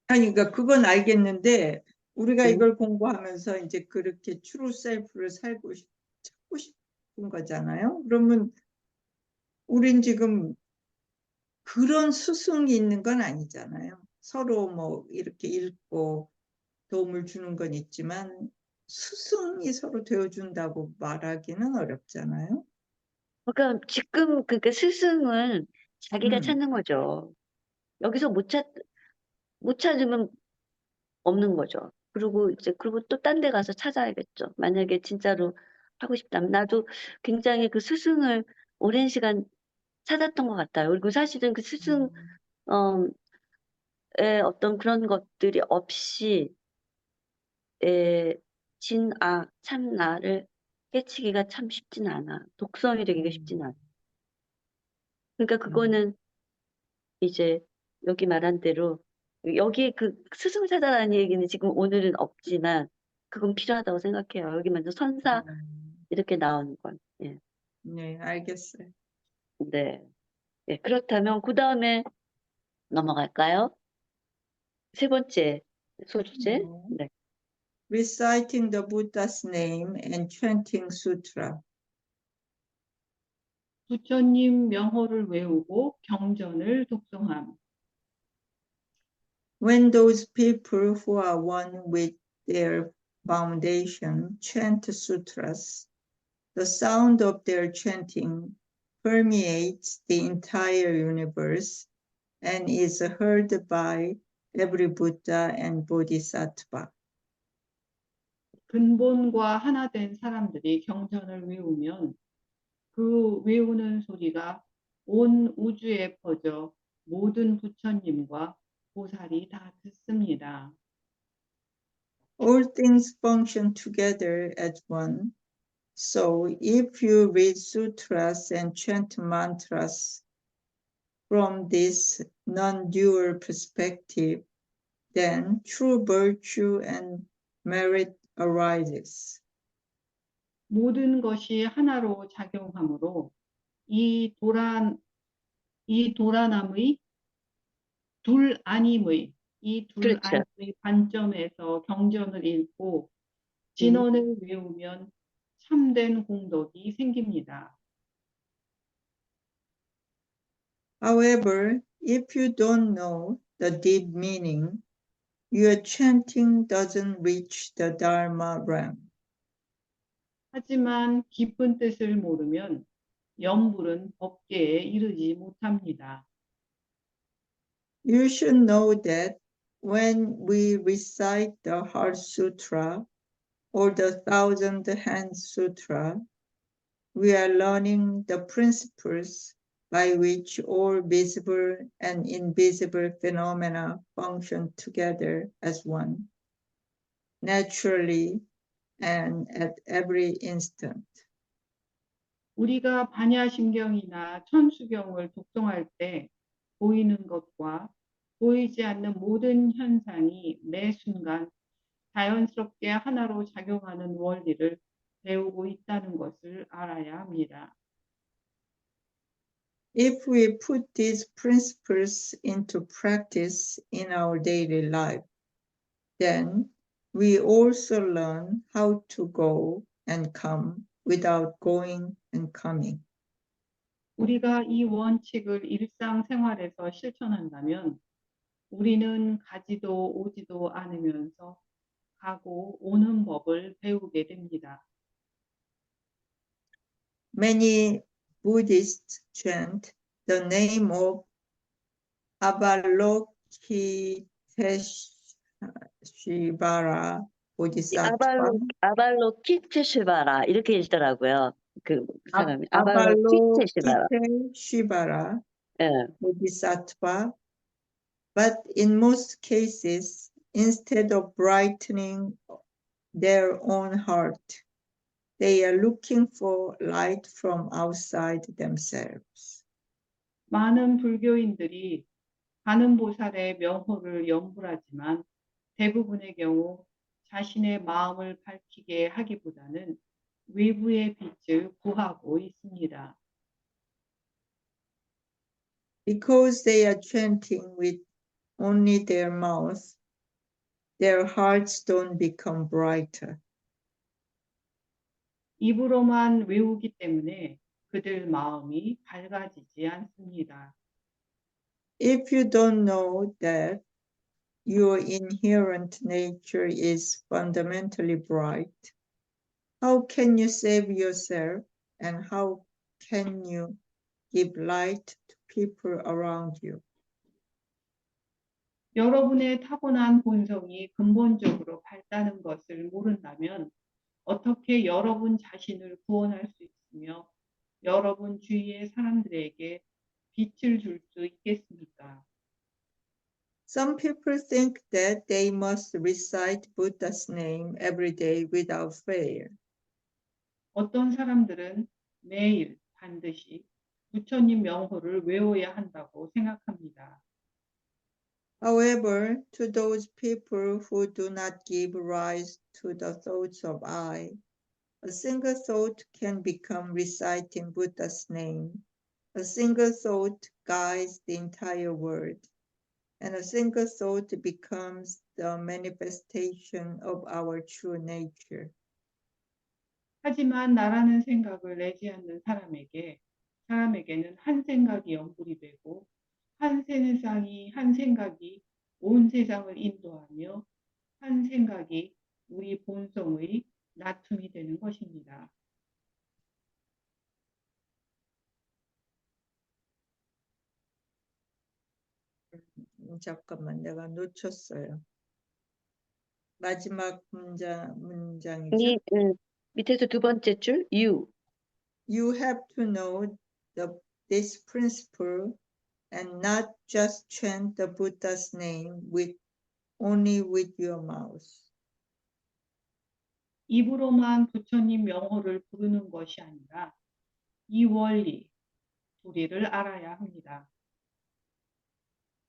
아니, 그러니까 그건 알겠는데 우리가 음. 이걸 공부하면서 이제 그렇게 트루 셀프를 찾고 싶은 거잖아요. 그러면 우린 지금 그런 스승이 있는 건 아니잖아요. 서로 뭐 이렇게 읽고 도움을 주는 건 있지만 스승이 서로 되어준다고 말하기는 어렵잖아요. 그러니까 지금 그러니까 스승은 자기가 음, 찾는 거죠. 여기서 못 찾으면 없는 거죠. 그리고 또 딴 데 가서 찾아야겠죠. 만약에 진짜로 하고 싶다면. 나도 굉장히 그 스승을 오랜 시간 찾았던 것 같아요. 그리고 사실은 그 스승, 어, 의 어떤 그런 것들이 없이, 진아, 참나를 깨치기가 참 쉽진 않아. 독성이 되기가 쉽진 않아. 그러니까 그거는 이제 여기 말한 대로 여기에 그 스승 찾아라는 얘기는 지금 오늘은 없지만 그건 필요하다고 생각해요. 여기 먼저 선사 이렇게 나오는 건. 예. 네, 알겠어요. 네. 예, 그렇다면 그 다음에 넘어갈까요? 세 번째 소주제. 네. 네. Reciting the Buddha's name and chanting sutra. 부처님 명호를 외우고 경전을 독송함. When those people who are one with their foundation chant sutras, the sound of their chanting permeates the entire universe and is heard by every Buddha and Bodhisattva. 근본과 하나 된 사람들이 경전을 외우면 그 외우는 소리가 온 우주에 퍼져 모든 부처님과 보살이 다 듣습니다. All things function together as one. So if you read sutras and chant mantras from this non-dual perspective, then true virtue and merit arises. 모든 것이 하나로 작용하므로 이 도라남의 그렇죠. 관점에서 경전을 읽고 음. 진언을 외우면 참된 공덕이 생깁니다. However, if you don't know the deep meaning, your chanting doesn't reach the Dharma realm. 하지만 깊은 뜻을 모르면 염불은 법계에 이르지 못합니다. You should know that when we recite the Heart Sutra or the Thousand Hand Sutra, we are learning the principles by which all visible and invisible phenomena function together as one, naturally and at every instant. 우리가 반야심경이나 천수경을 독송할 때 보이는 것과 보이지 않는 모든 현상이 매 순간 자연스럽게 하나로 작용하는 원리를 배우고 있다는 것을 알아야 합니다. If we put these principles into practice in our daily life, then we also learn how to go and come without going and coming. 우리가 이 원칙을 일상생활에서 실천한다면 우리는 가지도 오지도 않으면서 가고 오는 법을 배우게 됩니다. Many Buddhists chant the name of Avalokiteshvara Bodhisattva. 아발로키테시바라 이렇게 읽더라고요. 그 사람이 아발로키테시바라. Avalokiteshvara 예. Bodhisattva. But in most cases, instead of brightening their own heart, they are looking for light from outside themselves. 많은 불교인들이 관음보살의 명호를 염불하지만 대부분의 경우 자신의 마음을 밝히게 하기보다는 외부의 빛을 구하고 있습니다. Because they are chanting with only their mouth, their hearts don't become brighter. 입으로만 외우기 때문에 그들 마음이 밝아지지 않습니다. If you don't know that your inherent nature is fundamentally bright, how can you save yourself and how can you give light to people around you? 여러분의 타고난 본성이 근본적으로 밝다는 것을 모른다면 어떻게 여러분 자신을 구원할 수 있으며 여러분 주위의 사람들에게 빛을 줄 수 있겠습니까? Some people think that they must recite Buddha's name every day without fail. 어떤 사람들은 매일 반드시 부처님 명호를 외워야 한다고 생각합니다. However, to those people who do not give rise to the thoughts of I, a single thought can become reciting Buddha's name. A single thought guides the entire world, and a single thought becomes the manifestation of our true nature. 하지만 나라는 생각을 내지 않는 사람에게는 한 생각이 연불이 되고 한 생각이 온 세상을 인도하며 한 생각이 우리 본성의 나툼이 되는 것입니다. 잠깐만, 내가 놓쳤어요. 마지막 문장이죠. 밑에서 두 번째 줄 you. You have to know this principle and not just chant the Buddha's name only with your mouth. 입으로만 부처님 명호를 부르는 것이 아니라 이 원리, 도리를 알아야 합니다.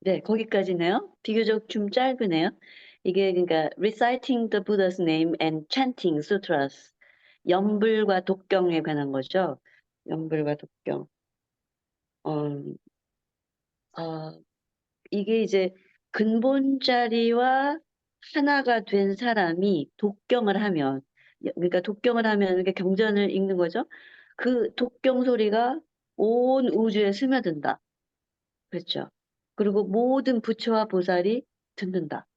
네, 거기까지네요. 비교적 좀 짧으네요. 이게 그러니까 reciting the Buddha's name and chanting sutras. 염불과 독경에 관한 거죠. 염불과 독경. 이게 이제 근본 자리와 하나가 된 사람이 독경을 하면, 그러니까 독경을 하면 이렇게 경전을 읽는 거죠. 그 독경 소리가 온 우주에 스며든다. 그렇죠. 그리고 모든 부처와 보살이 듣는다.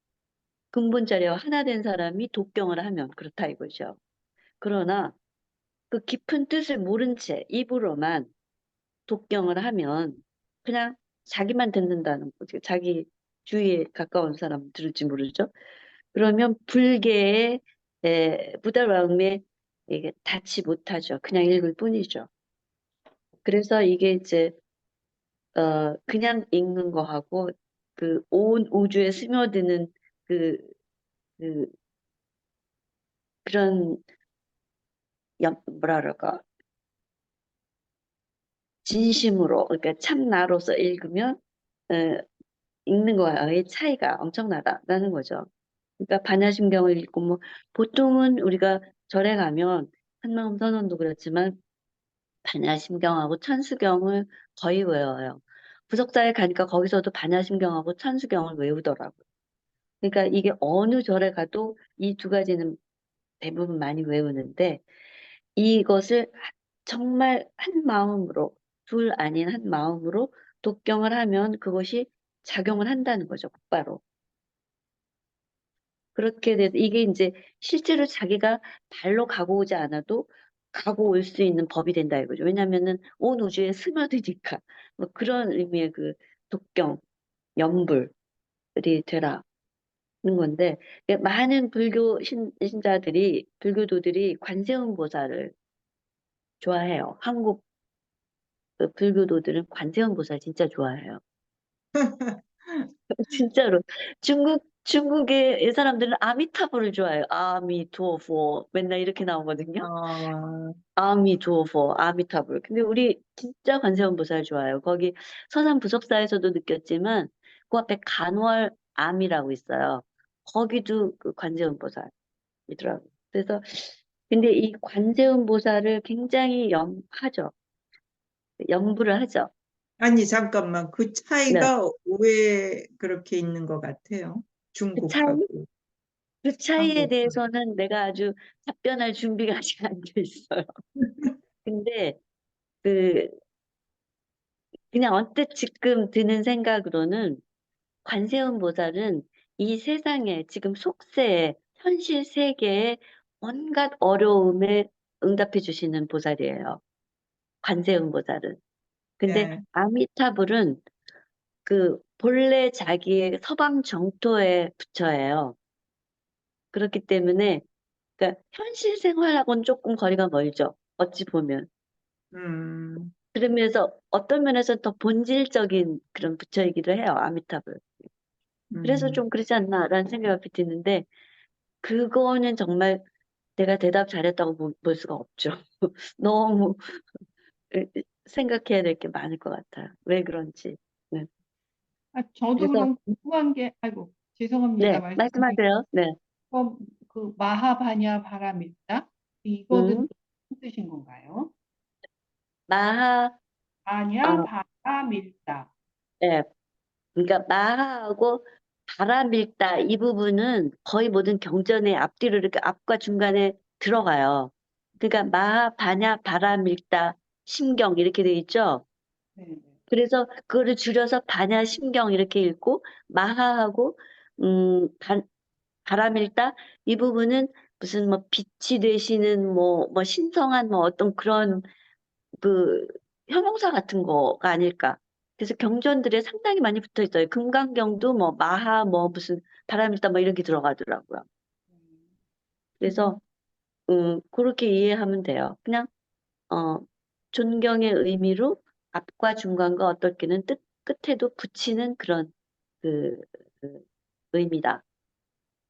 근본 자리와 하나 된 사람이 독경을 하면 그렇다 이거죠. 그러나 그 깊은 뜻을 모른 채 입으로만 독경을 하면 그냥 자기만 듣는다는 거죠. 자기 주위에 가까운 사람 들을지 모르죠. 그러면 불계의 부다라움에 이게 닿지 못하죠. 그냥 읽을 뿐이죠. 그래서 이게 이제 그냥 읽는 거하고 그 온 우주에 스며드는 그런 뭐라 그럴까 진심으로 그러니까 참나로서 읽으면 읽는 거와의 차이가 엄청나다라는 거죠. 그러니까 반야심경을 읽고 뭐 보통은 우리가 절에 가면 한마음 선언도 그렇지만 반야심경하고 천수경을 거의 외워요. 부석자에 가니까 거기서도 반야심경하고 천수경을 외우더라고요. 그러니까 이게 어느 절에 가도 이 두 가지는 대부분 많이 외우는데 이것을 정말 한 마음으로 둘 아닌 한 마음으로 독경을 하면 그것이 작용을 한다는 거죠. 곧바로. 그렇게 돼서 이게 이제 실제로 자기가 발로 가고 오지 않아도 가고 올 수 있는 법이 된다 이거죠. 왜냐하면은 온 우주에 스며드니까 뭐 그런 의미의 그 독경, 염불이 되라는 건데 많은 신자들이 불교도들이 관세음보살을 좋아해요. 한국 그 불교도들은 관세음보살 진짜 좋아해요. 진짜로 중국의 사람들은 아미타불을 좋아해요. 아미토포 맨날 이렇게 나오거든요. 어, 아미토포 아미타불. 근데 우리 진짜 관세음보살 좋아해요. 거기 서산 부석사에서도 느꼈지만 그 앞에 간월암이라고 있어요. 거기도 그 관세음보살이더라고요. 그래서 근데 이 관세음보살을 굉장히 염불을 하죠. 아니, 잠깐만. 그 네. 차이가 왜 그렇게 있는 것 같아요? 그 차이? 중국하고 그 차이에 한국. 대해서는 내가 아주 답변할 준비가 아직 안 돼 있어요. 근데 그 그냥 언뜻 지금 드는 생각으로는 관세음 보살은 이 세상에 지금 속세에 현실 세계의 온갖 어려움에 응답해 주시는 보살이에요. 관세음 보살은. 근데 네. 아미타불은 그 본래 자기의 서방 정토의 부처예요. 그렇기 때문에 그러니까 현실 생활하고는 조금 거리가 멀죠. 어찌 보면. 음, 그러면서 어떤 면에서 더 본질적인 그런 부처이기도 해요. 아미타불. 그래서 음. 좀 그러지 않나라는 생각이 드는데 그거는 정말 내가 대답 잘했다고 볼 수가 없죠. 너무 생각해야 될 게 많을 것 같아요. 왜 그런지. 네. 저도 그래서 그럼 궁금한 게, 아이고, 죄송합니다. 네, 말씀드리고, 말씀하세요. 네. 그 마하바냐 바라밀다? 이거는 음, 무슨 뜻인 건가요? 마하, 바냐 어, 바라밀다. 네. 그러니까 마하하고 바람일다 이 부분은 거의 모든 경전의 앞뒤로 이렇게 앞과 중간에 들어가요. 그러니까 마하, 바냐, 바람일다, 심경 이렇게 돼 있죠. 네, 네. 그래서 그거를 줄여서 바냐, 심경 이렇게 읽고 마하하고 바람일다 이 부분은 무슨 뭐 빛이 되시는 뭐 신성한 뭐 어떤 그런 그 형용사 같은 거가 아닐까. 그래서 경전들에 상당히 많이 붙어 있어요. 금강경도 뭐 마하 뭐 무슨 바람일다 뭐 이런 게 들어가더라고요. 그래서 그렇게 이해하면 돼요. 그냥 어 존경의 의미로 앞과 중간과 어떻게는 뜻 끝에도 붙이는 그런 그, 그 의미다.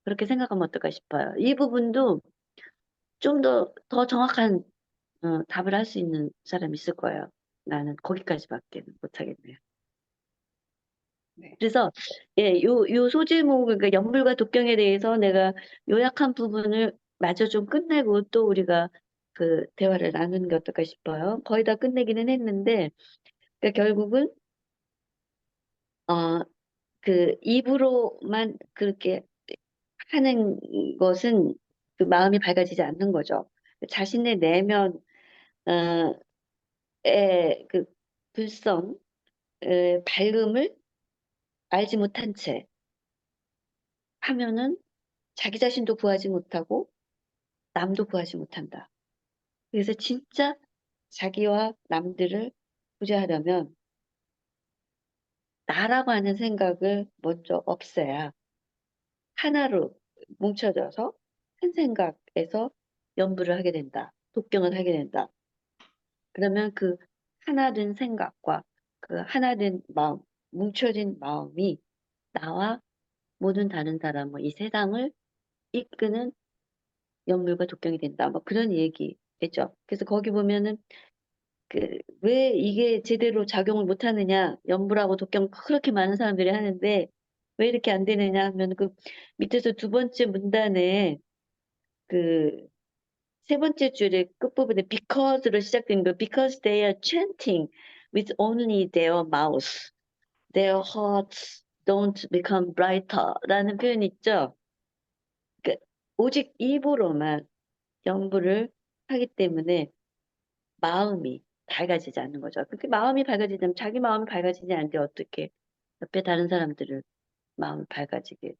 그렇게 생각하면 어떨까 싶어요. 이 부분도 좀 더 정확한 답을 할 수 있는 사람이 있을 거예요. 나는 거기까지밖에 못하겠네요. 네. 그래서 예, 요 소제목 그러니까 연불과 독경에 대해서 내가 요약한 부분을 마저 좀 끝내고 또 우리가 그 대화를 나누는 게 어떨까 싶어요. 거의 다 끝내기는 했는데 그러니까 결국은 그 입으로만 그렇게 하는 것은 그 마음이 밝아지지 않는 거죠. 자신의 내면의 그 불성, 밝음을 알지 못한 채 하면은 자기 자신도 구하지 못하고 남도 구하지 못한다. 그래서 진짜 자기와 남들을 구제하려면 나라고 하는 생각을 먼저 없애야 하나로 뭉쳐져서 큰 생각에서 연부를 하게 된다. 독경을 하게 된다. 그러면 그 하나된 생각과 그 하나된 마음, 뭉쳐진 마음이 나와 모든 다른 사람, 뭐 이 세상을 이끄는 연물과 독경이 된다. 뭐 그런 얘기겠죠. 그래서 거기 보면은 그 왜 이게 제대로 작용을 못 하느냐, 연불하고 독경 그렇게 많은 사람들이 하는데 왜 이렇게 안 되느냐 하면 그 밑에서 두 번째 문단에 그 세 번째 줄의 끝부분에 because로 시작된 거 because they are chanting with only their mouth, their hearts don't become brighter 라는 표현이 있죠. 그 오직 입으로만 연불을 하기 때문에 마음이 밝아지지 않는 거죠. 그렇게 마음이 밝아지려면 자기 마음이 밝아지지 않는데 어떻게 옆에 다른 사람들을 마음을 밝아지게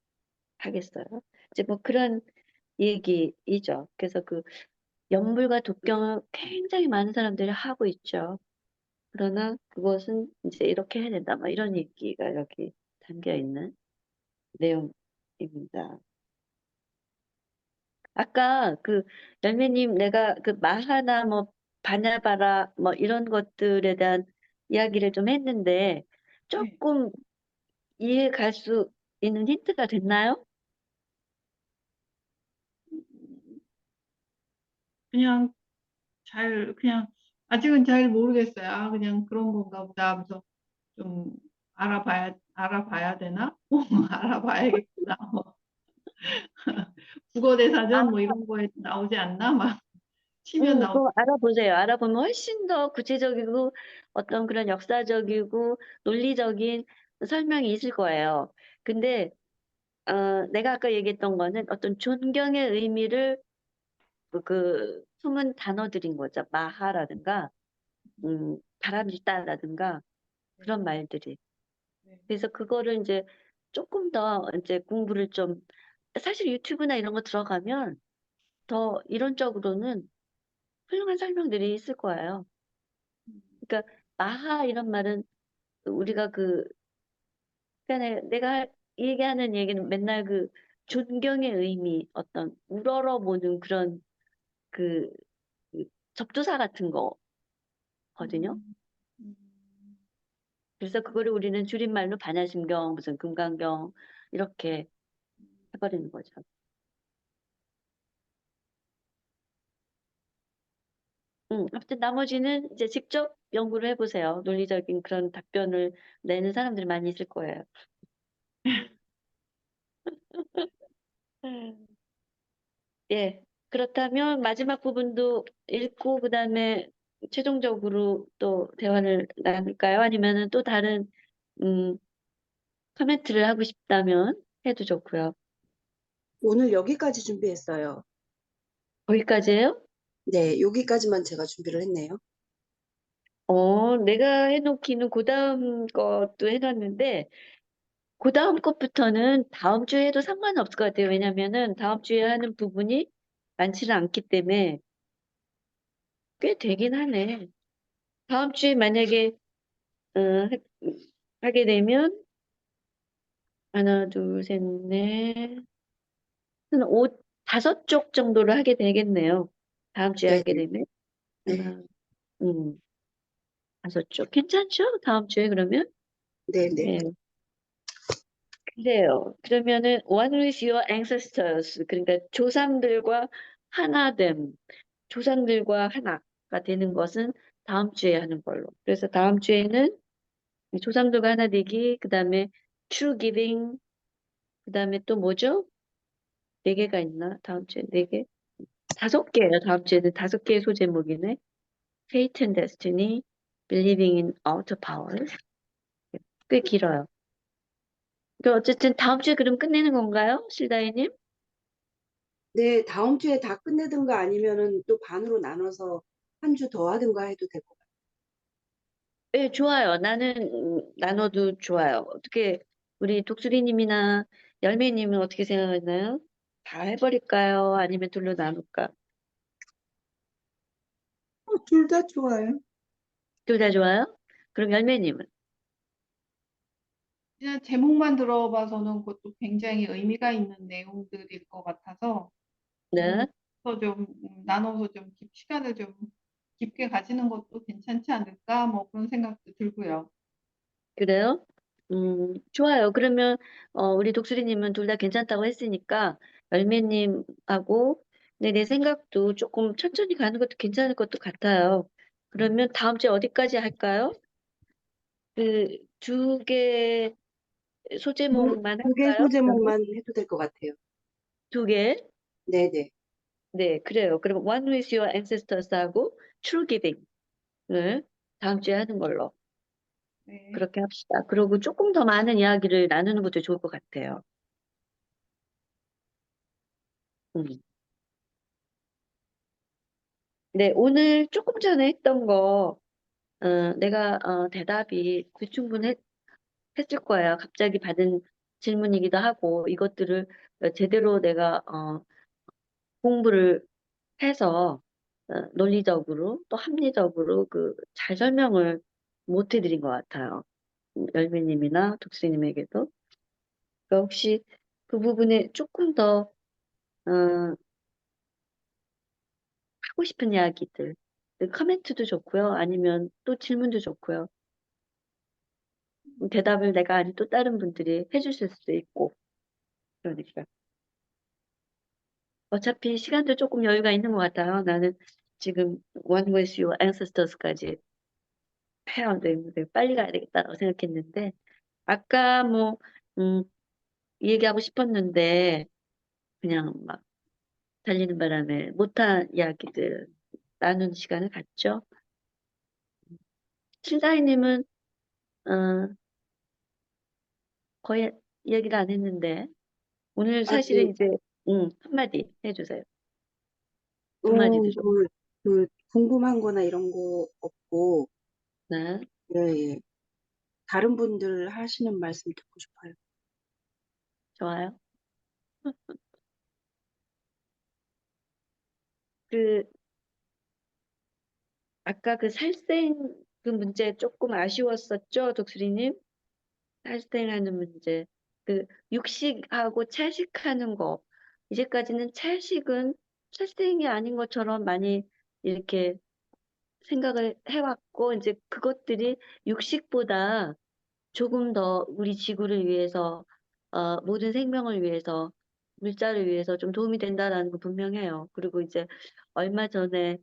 하겠어요? 이제 뭐 그런 얘기이죠. 그래서 그 연불과 독경을 굉장히 많은 사람들이 하고 있죠. 그러나 그것은 이제 이렇게 해야 된다. 뭐 이런 얘기가 여기 담겨 있는 내용입니다. 아까 그 열매님 내가 그 마하나 뭐 바냐바라 뭐 이런 것들에 대한 이야기를 좀 했는데 네. 조금 이해 갈 수 있는 힌트가 됐나요? 그냥 그냥 아직은 잘 모르겠어요. 아, 그냥 그런 건가 보다 하면서 좀 알아봐야 되나? 알아봐야겠구나. 뭐. 국어대사전 뭐 이런 거에 나오지 않나? 막 치면 나오지. 그거 알아보세요. 알아보면 훨씬 더 구체적이고 어떤 그런 역사적이고 논리적인 설명이 있을 거예요. 근데 내가 아까 얘기했던 거는 어떤 존경의 의미를 그 숨은 단어들인 거죠. 마하라든가 바람일다라든가 그런 말들이. 네. 그래서 그거를 이제 조금 더 이제 공부를 좀 사실 유튜브나 이런 거 들어가면 더 이론적으로는 훌륭한 설명들이 있을 거예요. 그러니까 마하 이런 말은 우리가 그러니까 내가 얘기하는 얘기는 맨날 그 존경의 의미 어떤 우러러보는 그런 그, 그 접두사 같은 거거든요. 음, 그래서 그거를 우리는 줄임말로 반야심경 무슨 금강경 이렇게 해버리는 거죠. 아무튼 나머지는 이제 직접 연구를 해보세요. 논리적인 그런 답변을 내는 사람들이 많이 있을 거예요. 예. 그렇다면 마지막 부분도 읽고 그다음에 최종적으로 또 대화를 나눌까요? 아니면은 또 다른 음, 코멘트를 하고 싶다면 해도 좋고요. 오늘 여기까지 준비했어요. 거기까지예요? 네, 여기까지만 제가 준비를 했네요. 내가 해놓기는 그 다음 것도 해놨는데 그 다음 것부터는 다음 주에 해도 상관은 없을 것 같아요. 왜냐면은 다음 주에 하는 부분이 많지는 않기 때문에 꽤 되긴 하네. 다음 주에 만약에 어, 하게 되면 하나, 둘, 셋, 넷, 한 다섯 쪽 정도를 하게 되겠네요. 다음 주에 네, 하게 되면 네, 하나, 다섯 쪽 괜찮죠? 다음 주에 그러면 네, 네. 네, 그래요. 그러면은 one with your ancestors 그러니까 조상들과 하나됨, 조상들과 하나가 되는 것은 다음 주에 하는 걸로. 그래서 다음 주에는 조상들과 하나 되기, 그 다음에 true giving, 그 다음에 또 뭐죠? 네 개가 있나? 다음 주에 네 개? 다섯 개예요. 다음 주에는 다섯 개의 소제목이네. Fate and Destiny, Believing in Outer Powers. 꽤 길어요. 어쨌든 다음 주에 그럼 끝내는 건가요? 실다이님? 네, 다음 주에 다 끝내든가 아니면은 또 반으로 나눠서 한 주 더 하든가 해도 될 것 같아요. 네, 좋아요. 나는 나눠도 좋아요. 어떻게 우리 독수리님이나 열매님은 어떻게 생각하나요? 다 해버릴까요? 아니면 둘로 나눌까? 둘 다 좋아요. 둘 다 좋아요? 그럼 열매님은? 그냥 제목만 들어봐서는 그것도 굉장히 의미가 있는 내용들일 것 같아서 네, 좀 나눠서 좀 시간을 좀 깊게 가지는 것도 괜찮지 않을까 뭐 그런 생각도 들고요. 그래요? 좋아요. 그러면 우리 독수리님은 둘 다 괜찮다고 했으니까 열매님하고 근데 내 생각도 조금 천천히 가는 것도 괜찮을 것도 같아요. 그러면 다음 주에 어디까지 할까요? 그 두 개 소제목만 두 개 할까요? 그러면? 소제목만 해도 될 것 같아요. 두 개? 네, 네, 네, 그래요. 그럼 One with Your Ancestors하고 True Giving을 다음 주에 하는 걸로 네. 그렇게 합시다. 그리고 조금 더 많은 이야기를 나누는 것도 좋을 것 같아요. 음. 네, 오늘 조금 전에 했던 거, 내가 대답이 불충분했을 거예요. 갑자기 받은 질문이기도 하고, 이것들을 제대로 내가 공부를 해서 논리적으로 또 합리적으로 잘 설명을 못 해드린 것 같아요. 열매님이나 독수님에게도. 그러니까 혹시 그 부분에 조금 더 하고 싶은 이야기들, 커멘트도 좋고요. 아니면 또 질문도 좋고요. 대답을 내가 아니 또 다른 분들이 해주실 수도 있고. 그러니까. 어차피 시간도 조금 여유가 있는 것 같아요. 나는 지금 One with Your Ancestors까지 해야 되는데 빨리 가야 되겠다고 생각했는데 아까 뭐 얘기하고 싶었는데 그냥 막 달리는 바람에 못한 이야기들 나눈 시간을 갖죠. 칠다이님은 거의 이야기를 안 했는데 오늘 사실은 이제 한마디 해주세요. 두 마디도 좀. 궁금한 거나 이런 거 없고, 네. 예. 다른 분들 하시는 말씀 듣고 싶어요. 좋아요. 아까 살생 문제 조금 아쉬웠었죠, 독수리님? 살생하는 문제. 육식하고 채식하는 거. 이제까지는 채식은 살생이 아닌 것처럼 많이 이렇게 생각을 해왔고, 이제 그것들이 육식보다 조금 더 우리 지구를 위해서, 모든 생명을 위해서, 물자를 위해서 좀 도움이 된다라는 거 분명해요. 그리고 이제 얼마 전에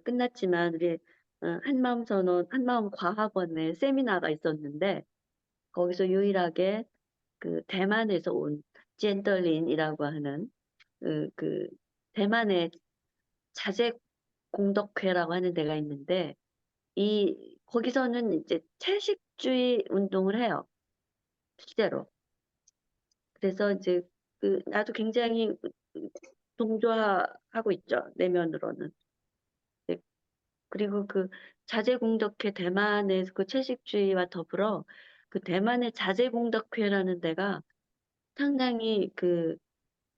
끝났지만 우리 한마음 과학원에 세미나가 있었는데 거기서 유일하게 대만에서 온 젠더린이라고 하는 그 대만의 자재 공덕회라고 하는 데가 있는데 거기서는 이제 채식주의 운동을 해요. 실제로. 그래서 이제 나도 굉장히 동조하고 있죠. 내면으로는. 네. 그리고 자재공덕회 대만의 채식주의와 더불어 대만의 자재공덕회라는 데가 상당히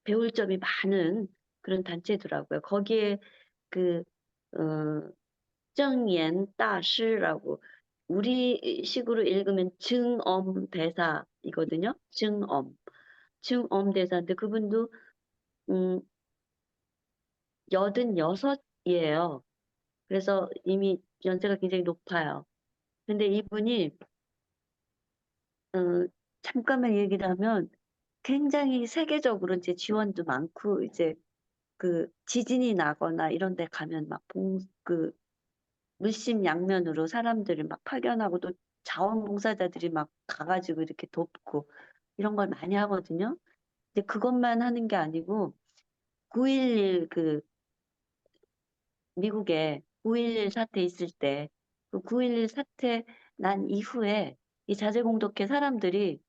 배울 점이 많은 그런 단체더라고요. 거기에 어, 정연 다시라고 우리식으로 읽으면 증엄 대사이거든요. 증엄 대사인데 그분도 86이에요. 그래서 이미 연세가 굉장히 높아요. 근데 이분이 잠깐만 얘기를 하면 굉장히 세계적으로 이제 지원도 많고 이제 지진이 나거나 이런 데 가면 막 물심양면으로 사람들을 막 파견하고 또 자원봉사자들이 막 가가지고 이렇게 돕고 이런 걸 많이 하거든요. 근데 그것만 하는 게 아니고 9.11 미국에 9.11 사태 있을 때 그 9.11 사태 난 이후에 이 자재공덕회 사람들이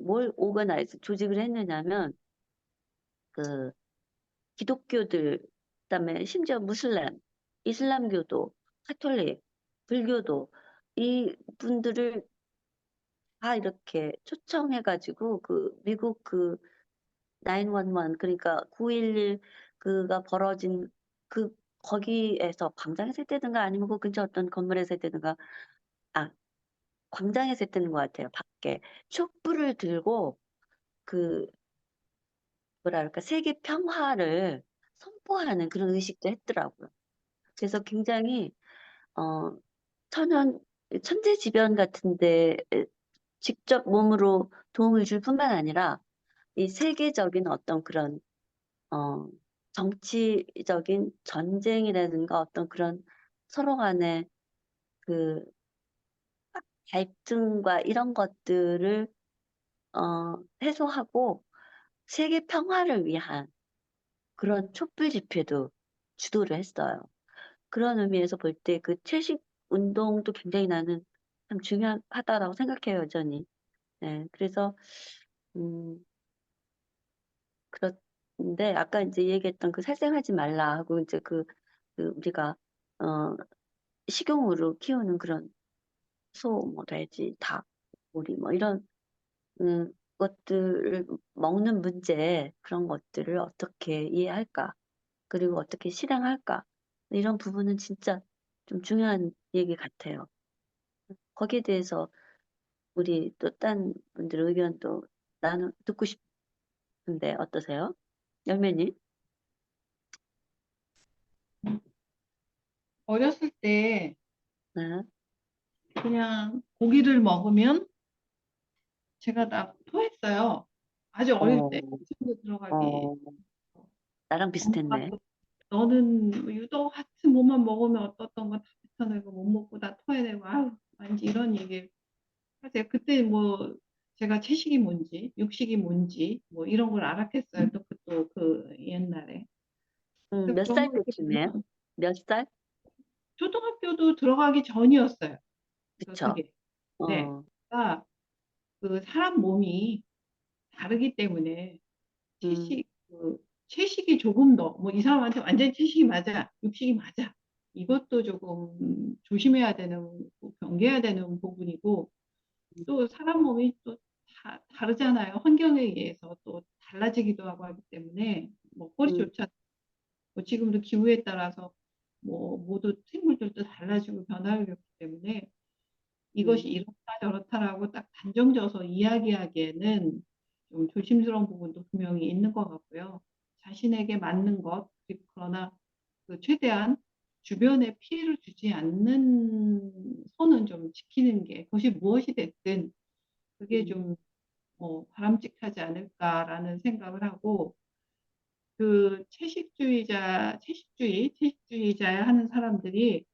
뭘 오거나이즈 조직을 했느냐면 기독교들 그다음에 심지어 무슬림, 이슬람교도, 카톨릭, 불교도 이 분들을 다 이렇게 초청해가지고 미국 911 그러니까 9.11 가 벌어진 거기에서 광장에서 했다든가 아니면 그 근처 어떤 건물에서 했다든가 광장에서 했다는 것 같아요. 밖에 촛불을 들고 뭐랄까 세계 평화를 선포하는 그런 의식도 했더라고요. 그래서 굉장히 어, 천재지변 같은데 직접 몸으로 도움을 줄 뿐만 아니라 이 세계적인 어떤 그런 정치적인 전쟁이라든가 어떤 그런 서로 간의 그 갈등과 이런 것들을 해소하고 세계 평화를 위한 그런 촛불 집회도 주도를 했어요. 그런 의미에서 볼 때 채식 운동도 굉장히 나는 참 중요하다라고 생각해요, 여전히. 네, 그래서 그런데 아까 이제 얘기했던 살생하지 말라 하고 이제 우리가 어 식용으로 키우는 그런 뭐 돼지, 닭, 오리 뭐 이런 것들을 먹는 문제 그런 것들을 어떻게 이해할까? 그리고 어떻게 실행할까? 이런 부분은 진짜 좀 중요한 얘기 같아요. 거기에 대해서 우리 또 딴 분들 의견도 듣고 싶은데 어떠세요? 열매님? 어렸을 때 네. 그냥 고기를 먹으면 제가 다 토했어요. 아주 어릴 때 어, 친구 들어가기 어, 나랑 엄마가 비슷했네. 또 너는 유독 같은 뭐만 먹으면 어떻던 거 다 뱉어내고 못 먹고 다 토해내고 아유 왠지 이런 얘기 하세요. 그때 뭐 제가 채식이 뭔지 육식이 뭔지 뭐 이런 걸 알았겠어요. 또 그 옛날에. 그래서 몇 그런 살 걸 때쯤이에요? 보면 몇 살? 초등학교도 들어가기 전이었어요. 그쵸? 그게. 네. 어, 그러니까 그 사람 몸이 다르기 때문에 음, 채식이 조금 더 뭐 이 사람한테 완전히 채식이 맞아, 육식이 맞아. 이것도 조금 조심해야 되는 경계해야 되는 부분이고 또 사람 몸이 또 다르잖아요. 환경에 의해서 또 달라지기도 하고 하기 때문에 음, 먹거리조차 뭐 지금도 기후에 따라서 뭐 모두 생물들도 달라지고 변화를 겪기 때문에 이것이 음, 이렇다 저렇다라고 딱 단정져서 이야기하기에는 좀 조심스러운 부분도 분명히 있는 것 같고요. 자신에게 맞는 것, 그리고 그러나 그 최대한 주변에 피해를 주지 않는 선은 좀 지키는 게 그것이 무엇이 됐든 그게 좀 바람직하지 않을까라는 생각을 하고 그 채식주의자 하는 사람들이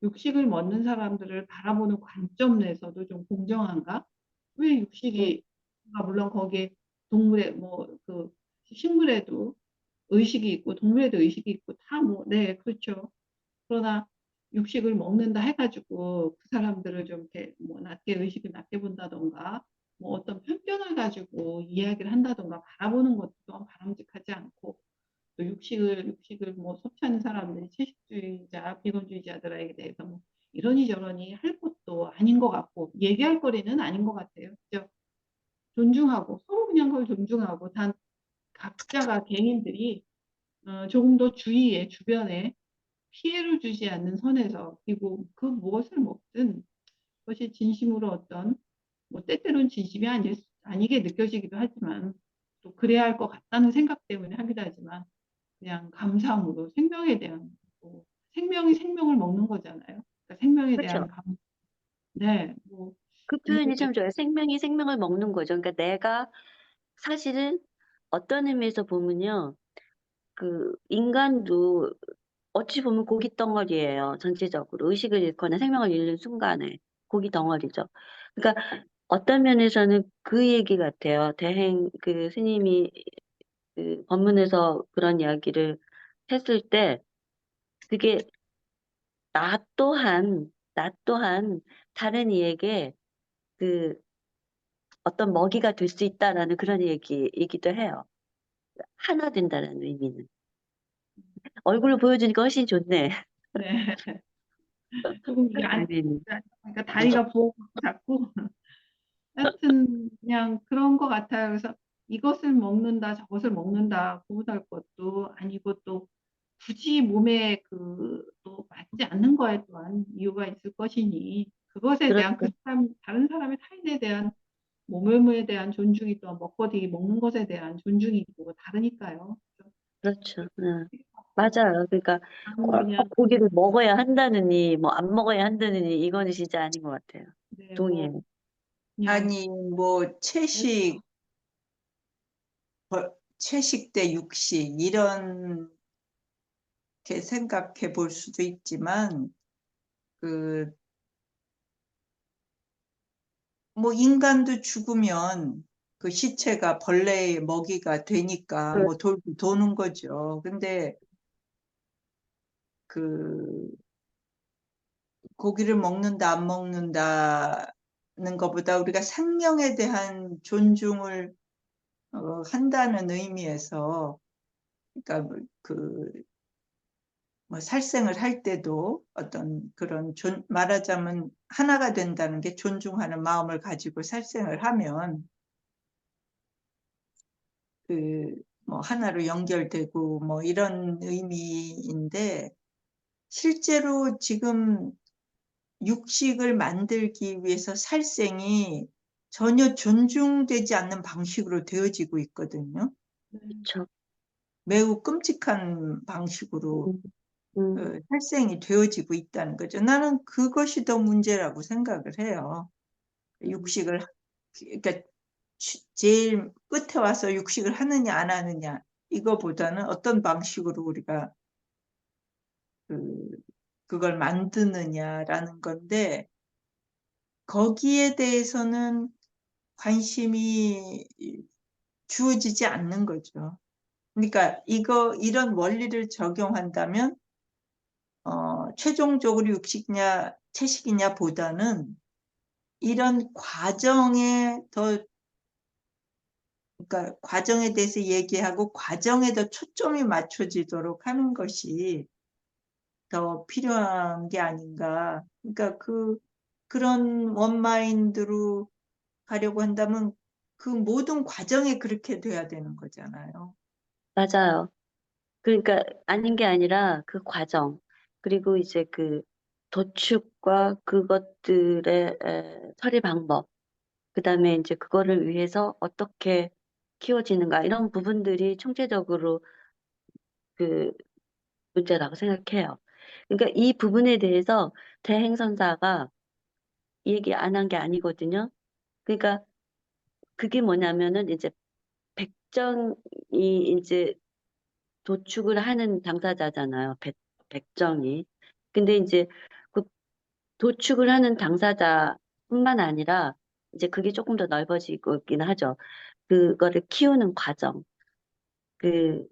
육식을 먹는 사람들을 바라보는 관점 내에서도 좀 공정한가? 왜 음, 육식이, 물론 거기에 동물의 그 식물에도 의식이 있고 동물에도 의식이 있고 다 네, 그렇죠. 그러나 육식을 먹는다 해가지고 그 사람들을 좀 이렇게 의식을 낮게 본다던가 뭐 어떤 편견을 가지고 이야기를 한다던가 바라보는 것도 또한 바람직하지 않고 또 육식을 섭취하는 사람들이 채식주의자, 비건주의자들에게 대해서 이러니 저러니 할 것도 아닌 것 같고 얘기할 거리는 아닌 것 같아요. 그죠? 존중하고 서로 그냥 그걸 존중하고 단 각자가 개인들이 조금 더 주변에 피해를 주지 않는 선에서 그리고 그 무엇을 먹든 그것이 진심으로 어떤 때때로는 진심이 아니게 느껴지기도 하지만 또 그래야 할 것 같다는 생각 때문에 하기도 하지만 그냥 감사함으로 생명에 대한 생명이 생명을 먹는 거잖아요. 그러니까 생명에 대한 그쵸? 네, 그 표현이 참 좋아요. 생명이 생명을 먹는 거죠. 그러니까 내가 사실은 어떤 의미에서 보면요. 그 인간도 어찌 보면 고기 덩어리예요. 전체적으로 의식을 잃거나 생명을 잃는 순간에 고기 덩어리죠. 그러니까 어떤 면에서는 그 얘기 같아요. 그 스님이 그 법문에서 그런 이야기를 했을 때 그게 나 또한 다른 이에게 그 어떤 먹이가 될 수 있다라는 그런 얘기이기도 해요. 하나 된다라는 의미는. 얼굴로 보여주니까 훨씬 좋네. 네, 조금 이게 의미는. 그러니까 다리가 부어갖고 자꾸 하여튼 그냥 그런 것 같아요. 그래서 이것을 먹는다, 저것을 먹는다 구분할 것도 아니고 또 굳이 몸에 또 맞지 않는 거에 또한 이유가 있을 것이니 그것에 대한 그렇죠. 다른 사람의 타인에 대한 몸에 대한 존중이 또 먹거리 먹는 것에 대한 존중이 있고 다르니까요. 그렇죠. 응. 맞아요. 그러니까 그냥 고기를 먹어야 한다느니 뭐 안 먹어야 한다느니 이거는 진짜 아닌 것 같아요. 네, 동의해요. 그냥 아니, 뭐, 채식 대 육식, 이렇게 생각해 볼 수도 있지만, 뭐, 인간도 죽으면 그 시체가 벌레의 먹이가 되니까, 그, 뭐, 돌고 도는 거죠. 근데, 그, 고기를 먹는다, 안 먹는다는 것보다 우리가 생명에 대한 존중을 한다는 의미에서, 그러니까 뭐 살생을 할 때도 어떤 그런 말하자면 하나가 된다는 게 존중하는 마음을 가지고 살생을 하면 뭐 하나로 연결되고 뭐 이런 의미인데 실제로 지금 육식을 만들기 위해서 살생이 전혀 존중되지 않는 방식으로 되어지고 있거든요. 그렇죠. 매우 끔찍한 방식으로 음. 살생이 되어지고 있다는 거죠. 나는 그것이 더 문제라고 생각을 해요. 육식을 그러니까 제일 끝에 와서 육식을 하느냐 안 하느냐 이거보다는 어떤 방식으로 우리가 그걸 만드느냐라는 건데 거기에 대해서는 관심이 주어지지 않는 거죠. 그러니까 이런 원리를 적용한다면 최종적으로 육식이냐 채식이냐 보다는 이런 과정에 더 그러니까 과정에 대해서 얘기하고 과정에 더 초점이 맞춰지도록 하는 것이 더 필요한 게 아닌가. 그러니까 그런 원마인드로 가려고 한다면 그 모든 과정이 그렇게 돼야 되는 거잖아요. 맞아요. 그러니까 아닌 게 아니라 그 과정, 그리고 이제 그 도축과 그것들의 처리 방법, 그다음에 이제 그거를 위해서 어떻게 키워지는가 이런 부분들이 총체적으로 그 문제라고 생각해요. 그러니까 이 부분에 대해서 대행선사가 얘기 안 한 게 아니거든요. 그러니까 그게 뭐냐면은 이제 백정이 이제 도축을 하는 당사자잖아요. 백정이. 근데 이제 그 도축을 하는 당사자뿐만 아니라 이제 그게 조금 더 넓어지고 있긴 하죠. 그거를 키우는 과정, 그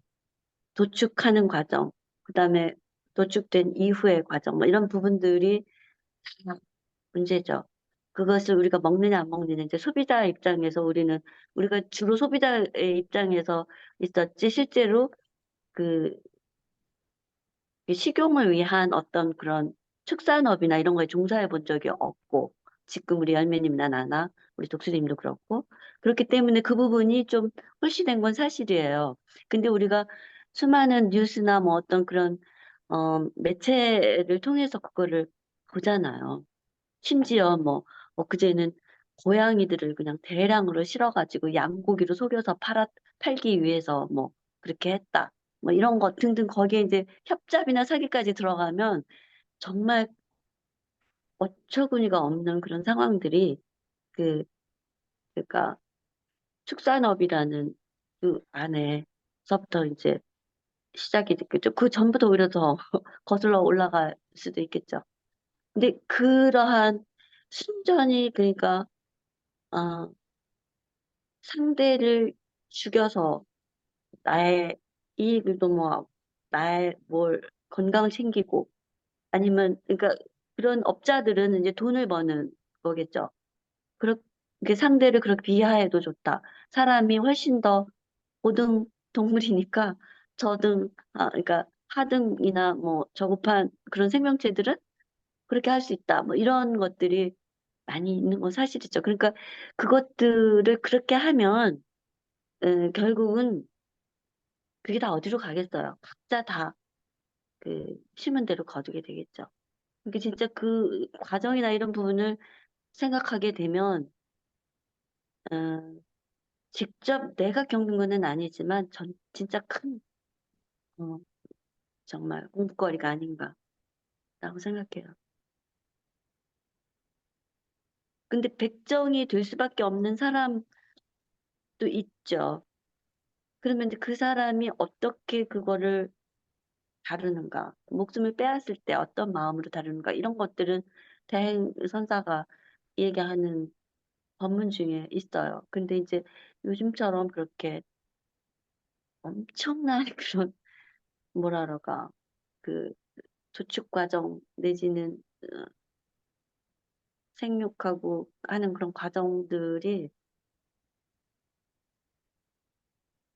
도축하는 과정, 그다음에 도축된 이후의 과정, 뭐 이런 부분들이 다 문제죠. 그것을 우리가 먹느냐 안 먹느냐 이제 소비자 입장에서 우리가 주로 소비자의 입장에서 있었지 실제로 그 식용을 위한 어떤 그런 축산업이나 이런 거에 종사해 본 적이 없고, 지금 우리 열매님이나 나나, 우리 독수님도 그렇고, 그렇기 때문에 그 부분이 좀 홀시된 건 사실이에요. 근데 우리가 수많은 뉴스나 뭐 어떤 그런, 매체를 통해서 그거를 보잖아요. 심지어 뭐, 엊그제는 고양이들을 그냥 대량으로 실어가지고 양고기로 속여서 팔기 위해서 뭐, 그렇게 했다. 뭐 이런 것 등등 거기에 이제 협잡이나 사기까지 들어가면 정말 어처구니가 없는 그런 상황들이 그 그러니까 축산업이라는 그 안에서부터 이제 시작이 됐겠죠. 그 전부터 오히려 더 거슬러 올라갈 수도 있겠죠. 근데 그러한 순전히 그러니까 어, 상대를 죽여서 나의 이익을 뭐 나의 뭘 건강을 챙기고 아니면 그러니까 그런 업자들은 이제 돈을 버는 거겠죠. 그렇게 상대를 그렇게 비하해도 좋다. 사람이 훨씬 더 고등 동물이니까 그러니까 하등이나 뭐 저급한 그런 생명체들은 그렇게 할 수 있다. 뭐 이런 것들이 많이 있는 건 사실이죠. 그러니까 그것들을 그렇게 하면 결국은 그게 다 어디로 가겠어요. 각자 다 그 심은 대로 거두게 되겠죠. 그게 진짜 그 과정이나 이런 부분을 생각하게 되면, 어, 직접 내가 겪는 거는 아니지만, 진짜 큰, 어, 정말 공부거리가 아닌가라고 생각해요. 근데 백정이 될 수밖에 없는 사람도 있죠. 그러면 이제 그 사람이 어떻게 그거를 다루는가, 목숨을 빼앗을 때 어떤 마음으로 다루는가, 이런 것들은 대행선사가 얘기하는 법문 중에 있어요. 근데 이제 요즘처럼 그렇게 엄청난 그런 뭐라 그럴까 그 도축 과정 내지는 생육하고 하는 그런 과정들이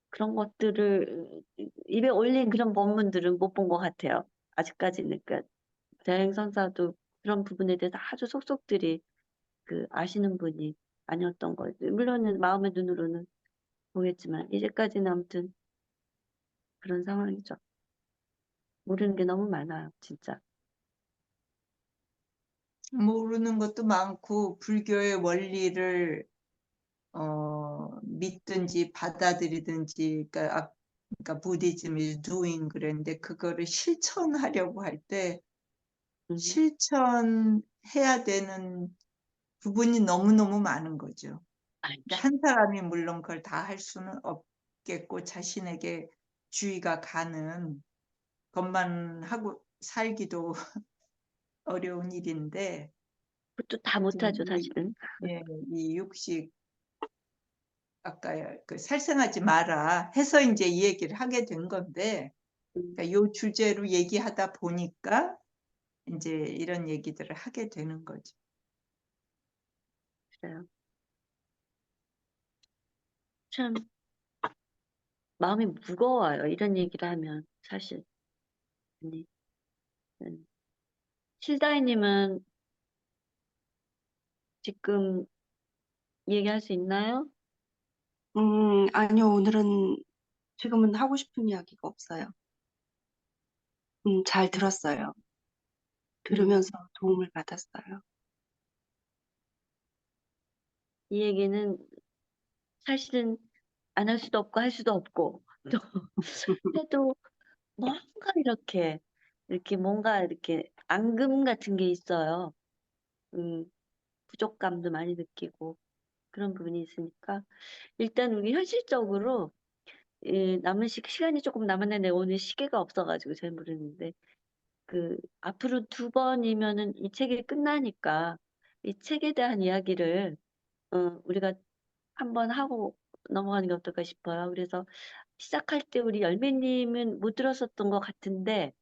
그런 것들을 입에 올린 그런 법문들은 못 본 것 같아요. 아직까지는. 그러니까 대행선사도 그런 부분에 대해서 아주 속속들이 아시는 분이 아니었던 거죠. 물론은 마음의 눈으로는 보겠지만 이제까지는 아무튼 그런 상황이죠. 모르는 게 너무 많아요, 진짜. 모르는 것도 많고 불교의 원리를 믿든지 받아들이든지 그러니까 부디즘 is doing 그랬는데 그거를 실천하려고 할 때 음, 실천해야 되는 부분이 너무너무 많은 거죠. 근데 알죠. 한 사람이 물론 그걸 다 할 수는 없겠고 자신에게 주의가 가는 것만 하고 살기도 어려운 일인데 그것도 다 지금 못하죠, 사실은. 이 육식 아까 그 "살생하지 마라." 해서 인제 이 얘기를 하게 된 건데 그러니까 요 주제로 얘기하다 보니까 인제 이런 얘기들을 하게 되는 거죠. 그래요. 참 마음이 무거워요, 이런 얘기를 하면 사실. 네. 실다이님은 지금 얘기할 수 있나요? 아니요, 오늘은 지금은 하고 싶은 이야기가 없어요. 잘 들었어요. 들으면서 도움을 받았어요. 이 얘기는 사실은 안 할 수도 없고 할 수도 없고 또 해도 뭔가 이렇게 뭔가 이렇게 앙금 같은 게 있어요. 부족감도 많이 느끼고 그런 부분이 있으니까 일단 우리 현실적으로 남은 시간이 조금 남았는데 오늘 시계가 없어가지고 잘 모르는데 그 앞으로 2번이면은 이 책이 끝나니까 이 책에 대한 이야기를 우리가 한번 하고 넘어가는 게 어떨까 싶어요. 그래서 시작할 때 우리 열매님은 못 들었었던 것 같은데